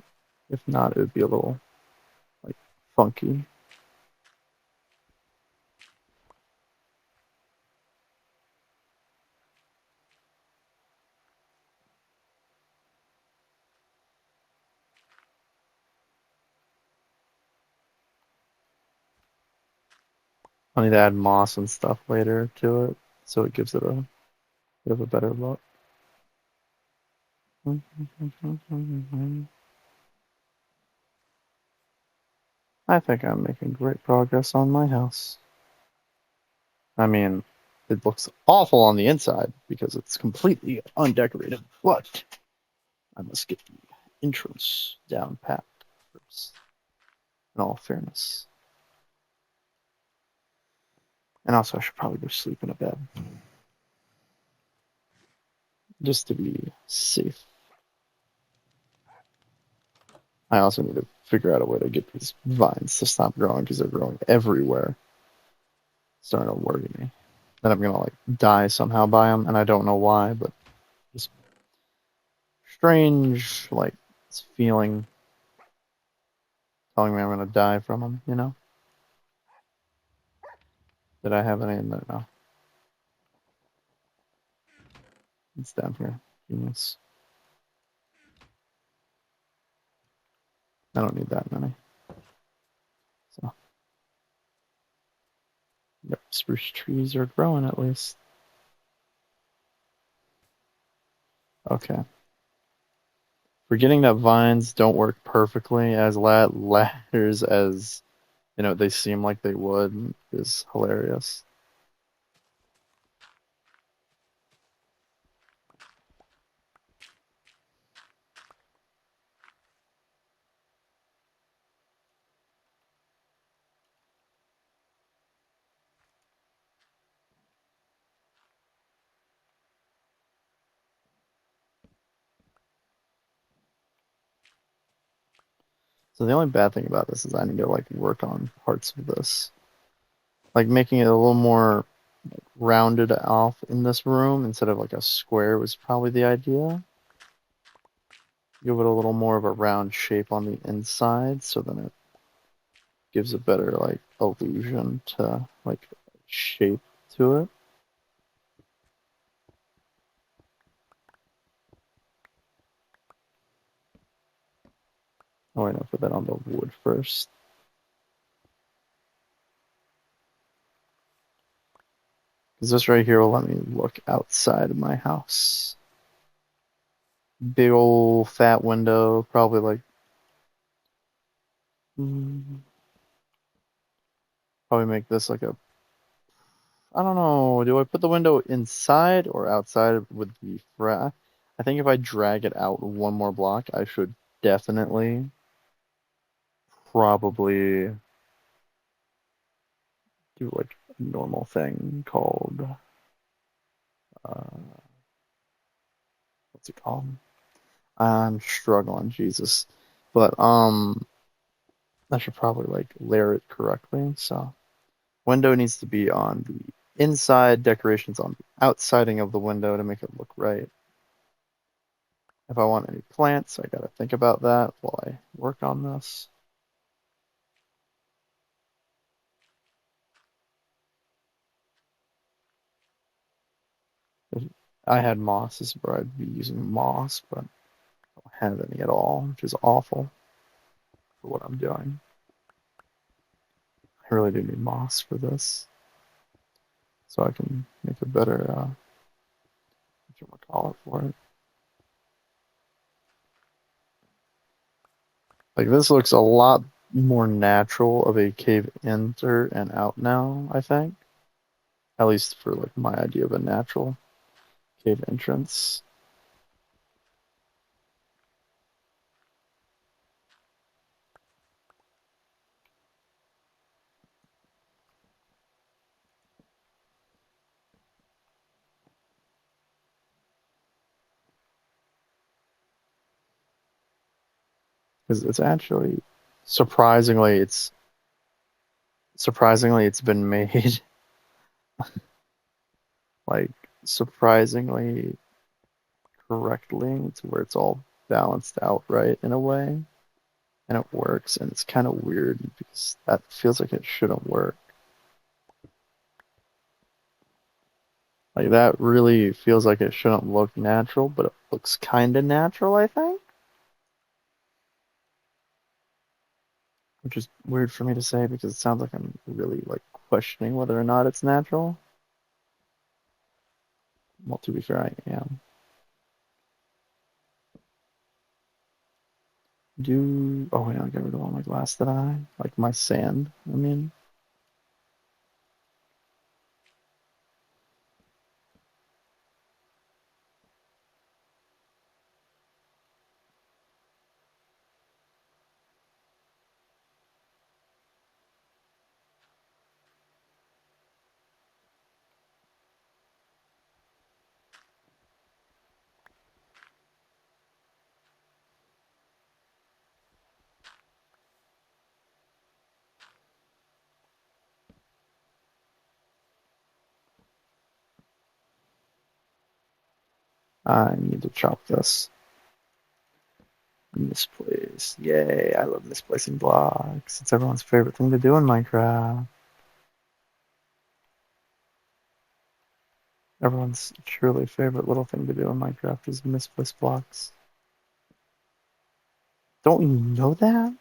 if not, it would be a little like funky. I need to add moss and stuff later to it, so it gives it a bit of a better look. I think I'm making great progress on my house. I mean, it looks awful on the inside because it's completely undecorated, but I must get the entrance down pat first, in all fairness. And also, I should probably go sleep in a bed just to be safe. I also need to figure out a way to get these vines to stop growing because they're growing everywhere. It's starting to worry me. Then I'm gonna like die somehow by them, and I don't know why, but just strange like this feeling telling me I'm gonna die from them. You know? Did I have any in there? No. It's down here. Genius. I don't need that many. So, yep, spruce trees are growing at least. Okay. Forgetting that vines don't work perfectly as ladders as they seem like they would is hilarious. So the only bad thing about this is I need to like work on parts of this. Like making it a little more rounded off in this room instead of like a square was probably the idea. Give it a little more of a round shape on the inside so then it gives a better like illusion to like shape to it. Oh wait, no, put that on the wood first. Because this right here will let me look outside of my house. Big old fat window, probably like probably make this like a I don't know. Do I put the window inside or outside with the frat? I think if I drag it out one more block, I should definitely probably do like a normal thing called uh, what's it called? I'm struggling, Jesus. But I should probably like layer it correctly. So window needs to be on the inside, decorations on the outsiding of the window to make it look right. If I want any plants, I gotta think about that while I work on this. If I had moss, this is where I'd be using moss, but I don't have any at all, which is awful for what I'm doing. I really do need moss for this, so I can make a better whatchamacallit for it. Like this looks a lot more natural of a cave enter and out now, I think. At least for like my idea of a natural cave entrance. Because it's actually surprisingly, it's been made like surprisingly correctly to where it's all balanced out right in a way, and it works. And it's kind of weird because that feels like it shouldn't work. Like that really feels like it shouldn't look natural, but it looks kind of natural, I think. Which is weird for me to say because it sounds like I'm really like questioning whether or not it's natural. Well, to be fair, I am. Oh wait, I'll get rid of all my glass that like my sand. I mean, I need to chop this. Misplace. Yay, I love misplacing blocks. It's everyone's favorite thing to do in Minecraft. Everyone's truly favorite little thing to do in Minecraft is misplace blocks. Don't you know that?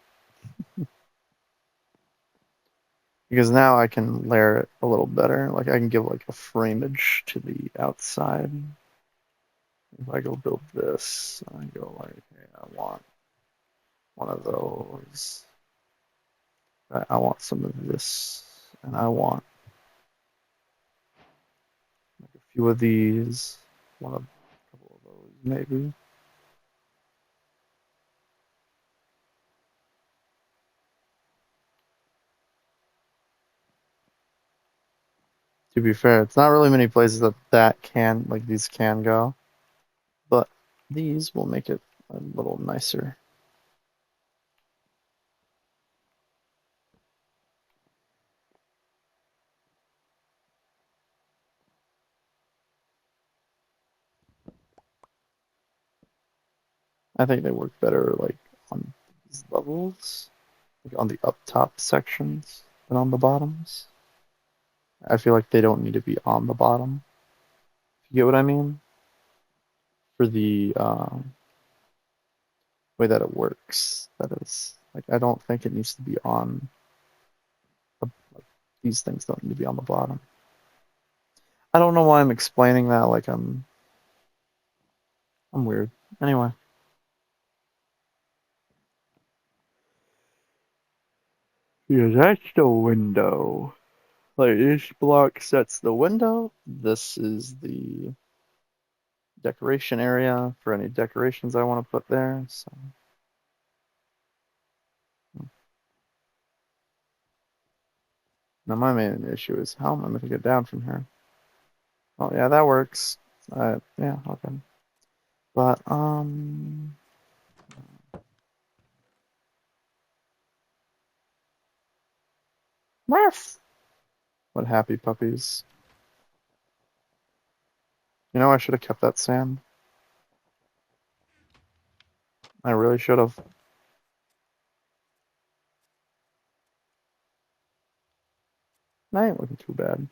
Because now I can layer it a little better. Like I can give like a framage to the outside. If I go build this, I go like, hey, I want one of those. I want some of this, and I want like a few of these. One of a couple of those, maybe. To be fair, it's not really many places that can like these can go, but these will make it a little nicer. I think they work better like on these levels, like on the up top sections than on the bottoms. I feel like they don't need to be on the bottom. If you get what I mean? For the way that it works. That is, like, I don't think it needs to be on. Like, these things don't need to be on the bottom. I don't know why I'm explaining that. Like I'm weird. Anyway, yeah, that's the window. Like each block sets the window. This is the decoration area for any decorations I want to put there. So now my main issue is how am I going to get down from here? Oh yeah, that works. Yeah, okay. But Murph. What happy puppies. You know, I should have kept that sand. I really should have. I ain't looking too bad.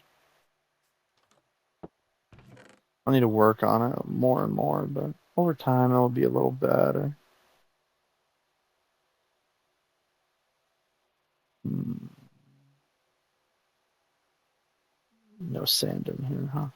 I need to work on it more and more, but over time it'll be a little better. Hmm. No sand in here, huh?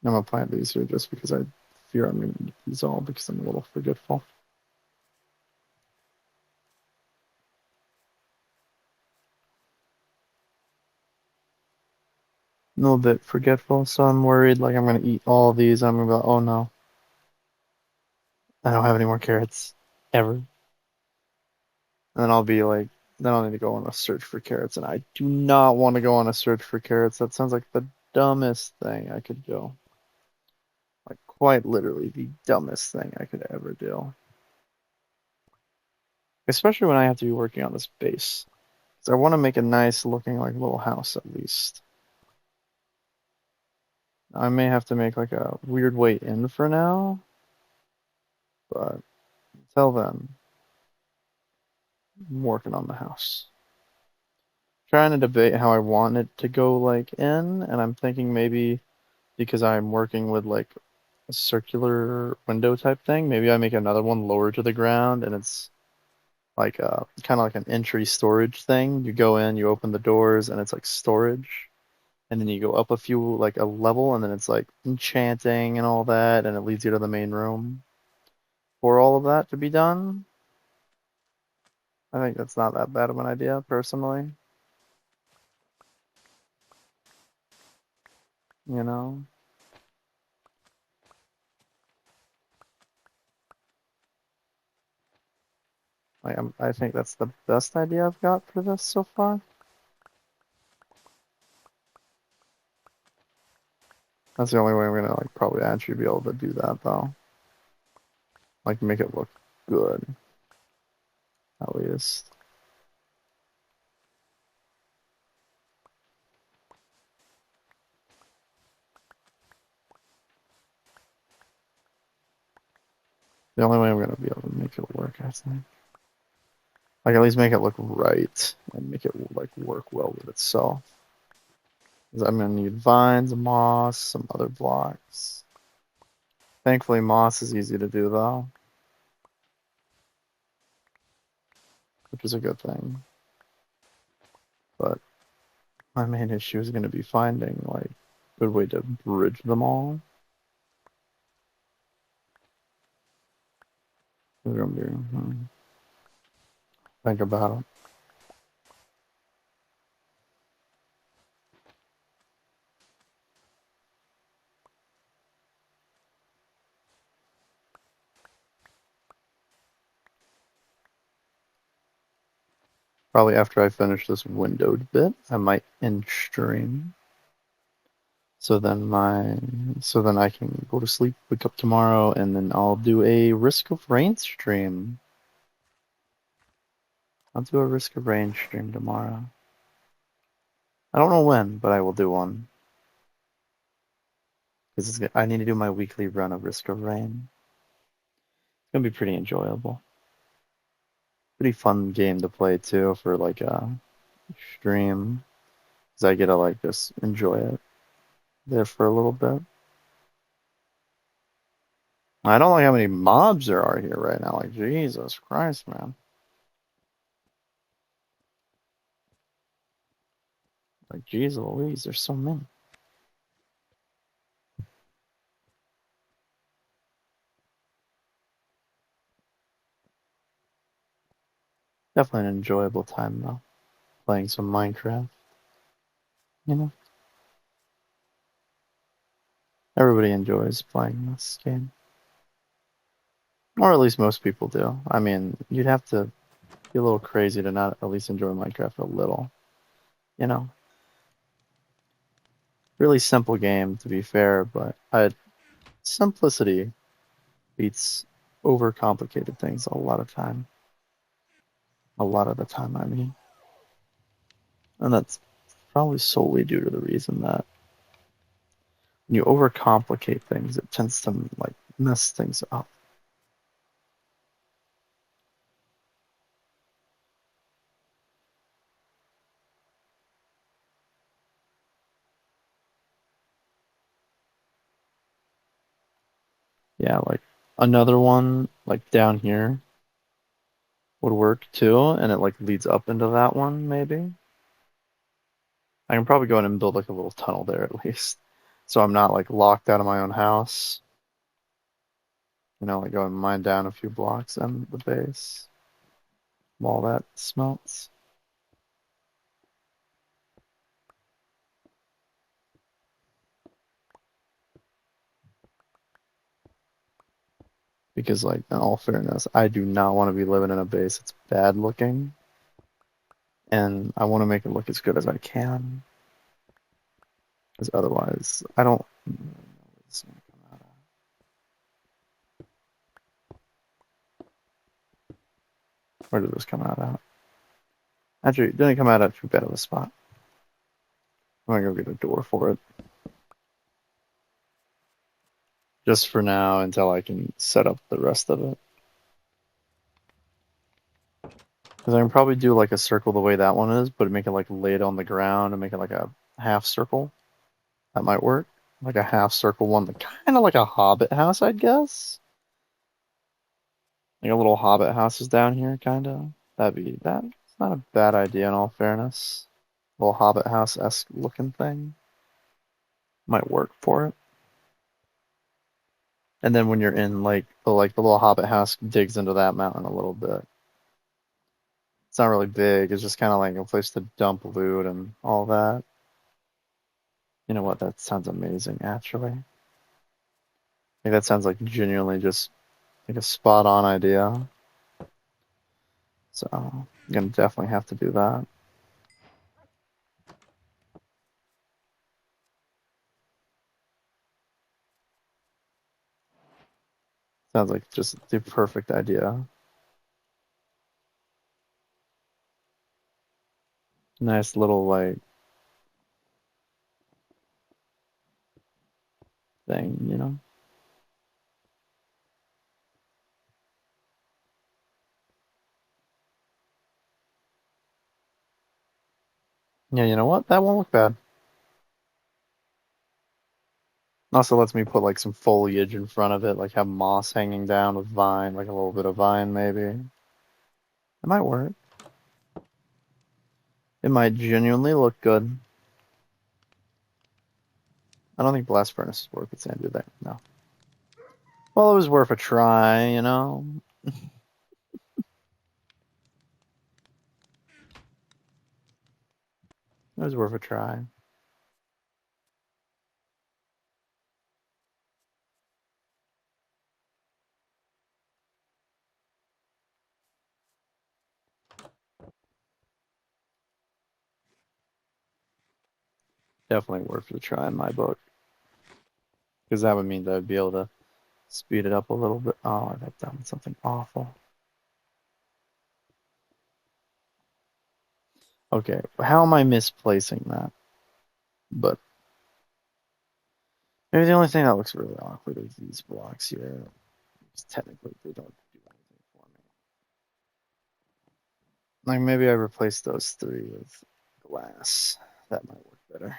I'm gonna plant these here just because I fear I'm gonna need these all because I'm a little forgetful. A little bit forgetful, so I'm worried like I'm gonna eat all of these. I'm gonna be like, oh no, I don't have any more carrots ever. And then I'll be like then I'll need to go on a search for carrots, and I do not want to go on a search for carrots. That sounds like the dumbest thing I could do. Like, quite literally the dumbest thing I could ever do. Especially when I have to be working on this base. So I want to make a nice looking like little house at least. I may have to make like a weird way in for now, but until then, I'm working on the house. Trying to debate how I want it to go like in, and I'm thinking maybe because I'm working with like a circular window type thing, maybe I make another one lower to the ground and it's like kind of like an entry storage thing. You go in, you open the doors, and it's like storage. And then you go up a few, like a level, and then it's like enchanting and all that, and it leads you to the main room. For all of that to be done, I think that's not that bad of an idea, personally. You know? Like, I think that's the best idea I've got for this so far. That's the only way I'm gonna like probably actually be able to do that though. Like make it look good, at least. The only way I'm gonna be able to make it work, I think. Like at least make it look right and make it like work well with itself. 'Cause I'm gonna need vines, moss, some other blocks. Thankfully, moss is easy to do though, which is a good thing. But my main issue is gonna be finding like a good way to bridge them all. It's gonna be, think about it. Probably after I finish this windowed bit, I might end stream. So then I can go to sleep, wake up tomorrow, and then I'll do a Risk of Rain stream. I'll do a Risk of Rain stream tomorrow. I don't know when, but I will do one. Because I need to do my weekly run of Risk of Rain. It's gonna be pretty enjoyable. Pretty fun game to play too for like a stream. Because I get to like just enjoy it there for a little bit. I don't like how many mobs there are here right now. Like, Jesus Christ, man. Like, Jesus Louise, there's so many. Definitely an enjoyable time, though. Playing some Minecraft. You know? Everybody enjoys playing this game. Or at least most people do. I mean, you'd have to be a little crazy to not at least enjoy Minecraft a little. You know? Really simple game, to be fair, but simplicity beats overcomplicated things a lot of time. A lot of the time, I mean. And that's probably solely due to the reason that when you overcomplicate things, it tends to like mess things up. Yeah, like another one like down here would work too, and it like leads up into that one maybe. I can probably go in and build like a little tunnel there at least. So I'm not like locked out of my own house. You know, like go and mine down a few blocks and the base while that smelts. Because like in all fairness, I do not want to be living in a base. It's bad looking. and I want to make it look as good as I can, because otherwise I don't really know where this is gonna come out at. Where did this come out at? Actually, it didn't come out at too bad of a spot. I'm gonna go get a door for it. Just for now until I can set up the rest of it. Because I can probably do like a circle the way that one is, but make it like laid on the ground and make it like a half circle. That might work. Like a half circle one, kind of like a hobbit house, I guess. Like a little hobbit house is down here, kind of. That's not a bad idea in all fairness. Little hobbit house-esque looking thing. Might work for it. And then when you're in the little hobbit house digs into that mountain a little bit. It's not really big, it's just kind of like a place to dump loot and all that. You know what? That sounds amazing, actually. Like that sounds like genuinely just like a spot on idea. So I'm gonna definitely have to do that. Sounds like just the perfect idea. Nice little like thing, you know? Yeah, you know what? That won't look bad. Also lets me put like some foliage in front of it, like have moss hanging down with vine, like a little bit of vine maybe. It might work. It might genuinely look good. I don't think blast furnace is worth its end, do they? No. Well, it was worth a try, you know? It was worth a try. Definitely worth a try in my book. Because that would mean that I'd be able to speed it up a little bit. Oh, I've done something awful. Okay, how am I misplacing that? But maybe the only thing that looks really awkward is these blocks here. Because technically, they don't do anything for me. Like maybe I replace those three with glass. That might work better.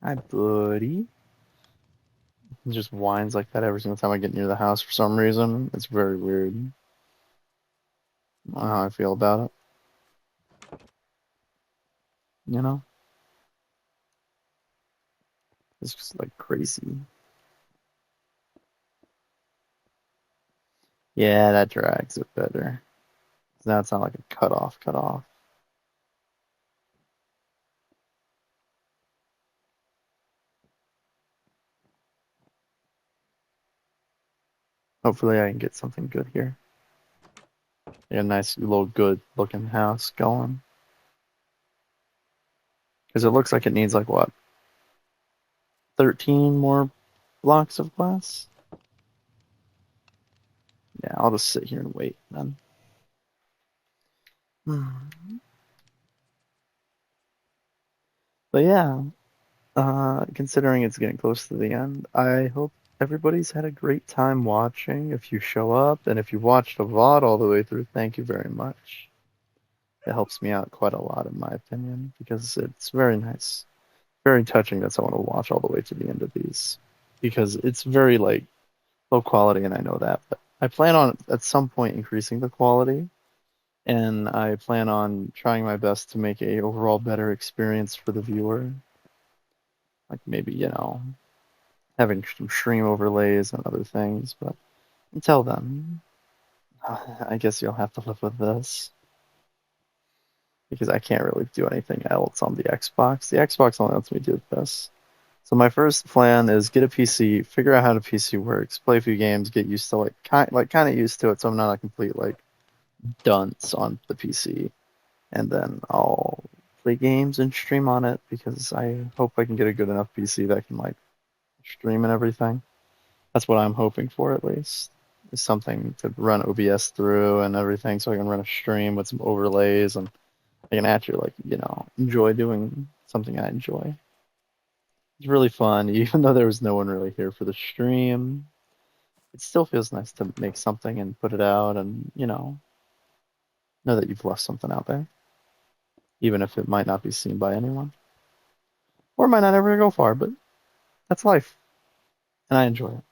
Hi, buddy. He just whines like that every single time I get near the house for some reason. It's very weird. I don't know how I feel about it. You know? It's just like crazy. Yeah, that drags it better. Now it's not like a cut off. Hopefully I can get something good here. Like a nice little good looking house going. Because it looks like it needs like what? 13 more blocks of glass? Yeah, I'll just sit here and wait then. But yeah, considering it's getting close to the end, I hope everybody's had a great time watching. If you show up and if you watched a VOD all the way through, thank you very much. It helps me out quite a lot, in my opinion, because it's very nice, very touching that someone will watch all the way to the end of these, because it's very like low quality, and I know that. But I plan on at some point increasing the quality, and I plan on trying my best to make a overall better experience for the viewer. Like maybe, having some stream overlays and other things, but until then, I guess you'll have to live with this because I can't really do anything else on the Xbox. The Xbox only lets me do this. So my first plan is get a PC, figure out how the PC works, play a few games, get used to kind of used to it, so I'm not a complete like dunce on the PC. And then I'll play games and stream on it because I hope I can get a good enough PC that can like stream and everything. That's what I'm hoping for at least. Is something to run OBS through and everything so I can run a stream with some overlays and I can actually like, enjoy doing something I enjoy. It's really fun, even though there was no one really here for the stream. It still feels nice to make something and put it out and, know that you've left something out there, even if it might not be seen by anyone. Or it might not ever go far, but that's life. And I enjoy it.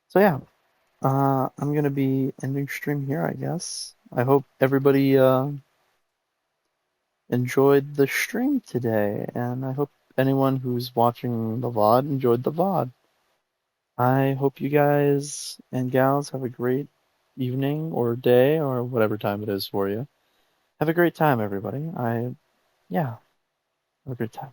So yeah, I'm gonna be ending stream here, I guess. I hope everybody enjoyed the stream today, and I hope anyone who's watching the VOD enjoyed the VOD. I hope you guys and gals have a great evening or day or whatever time it is for you. Have a great time, everybody. Yeah, have a great time.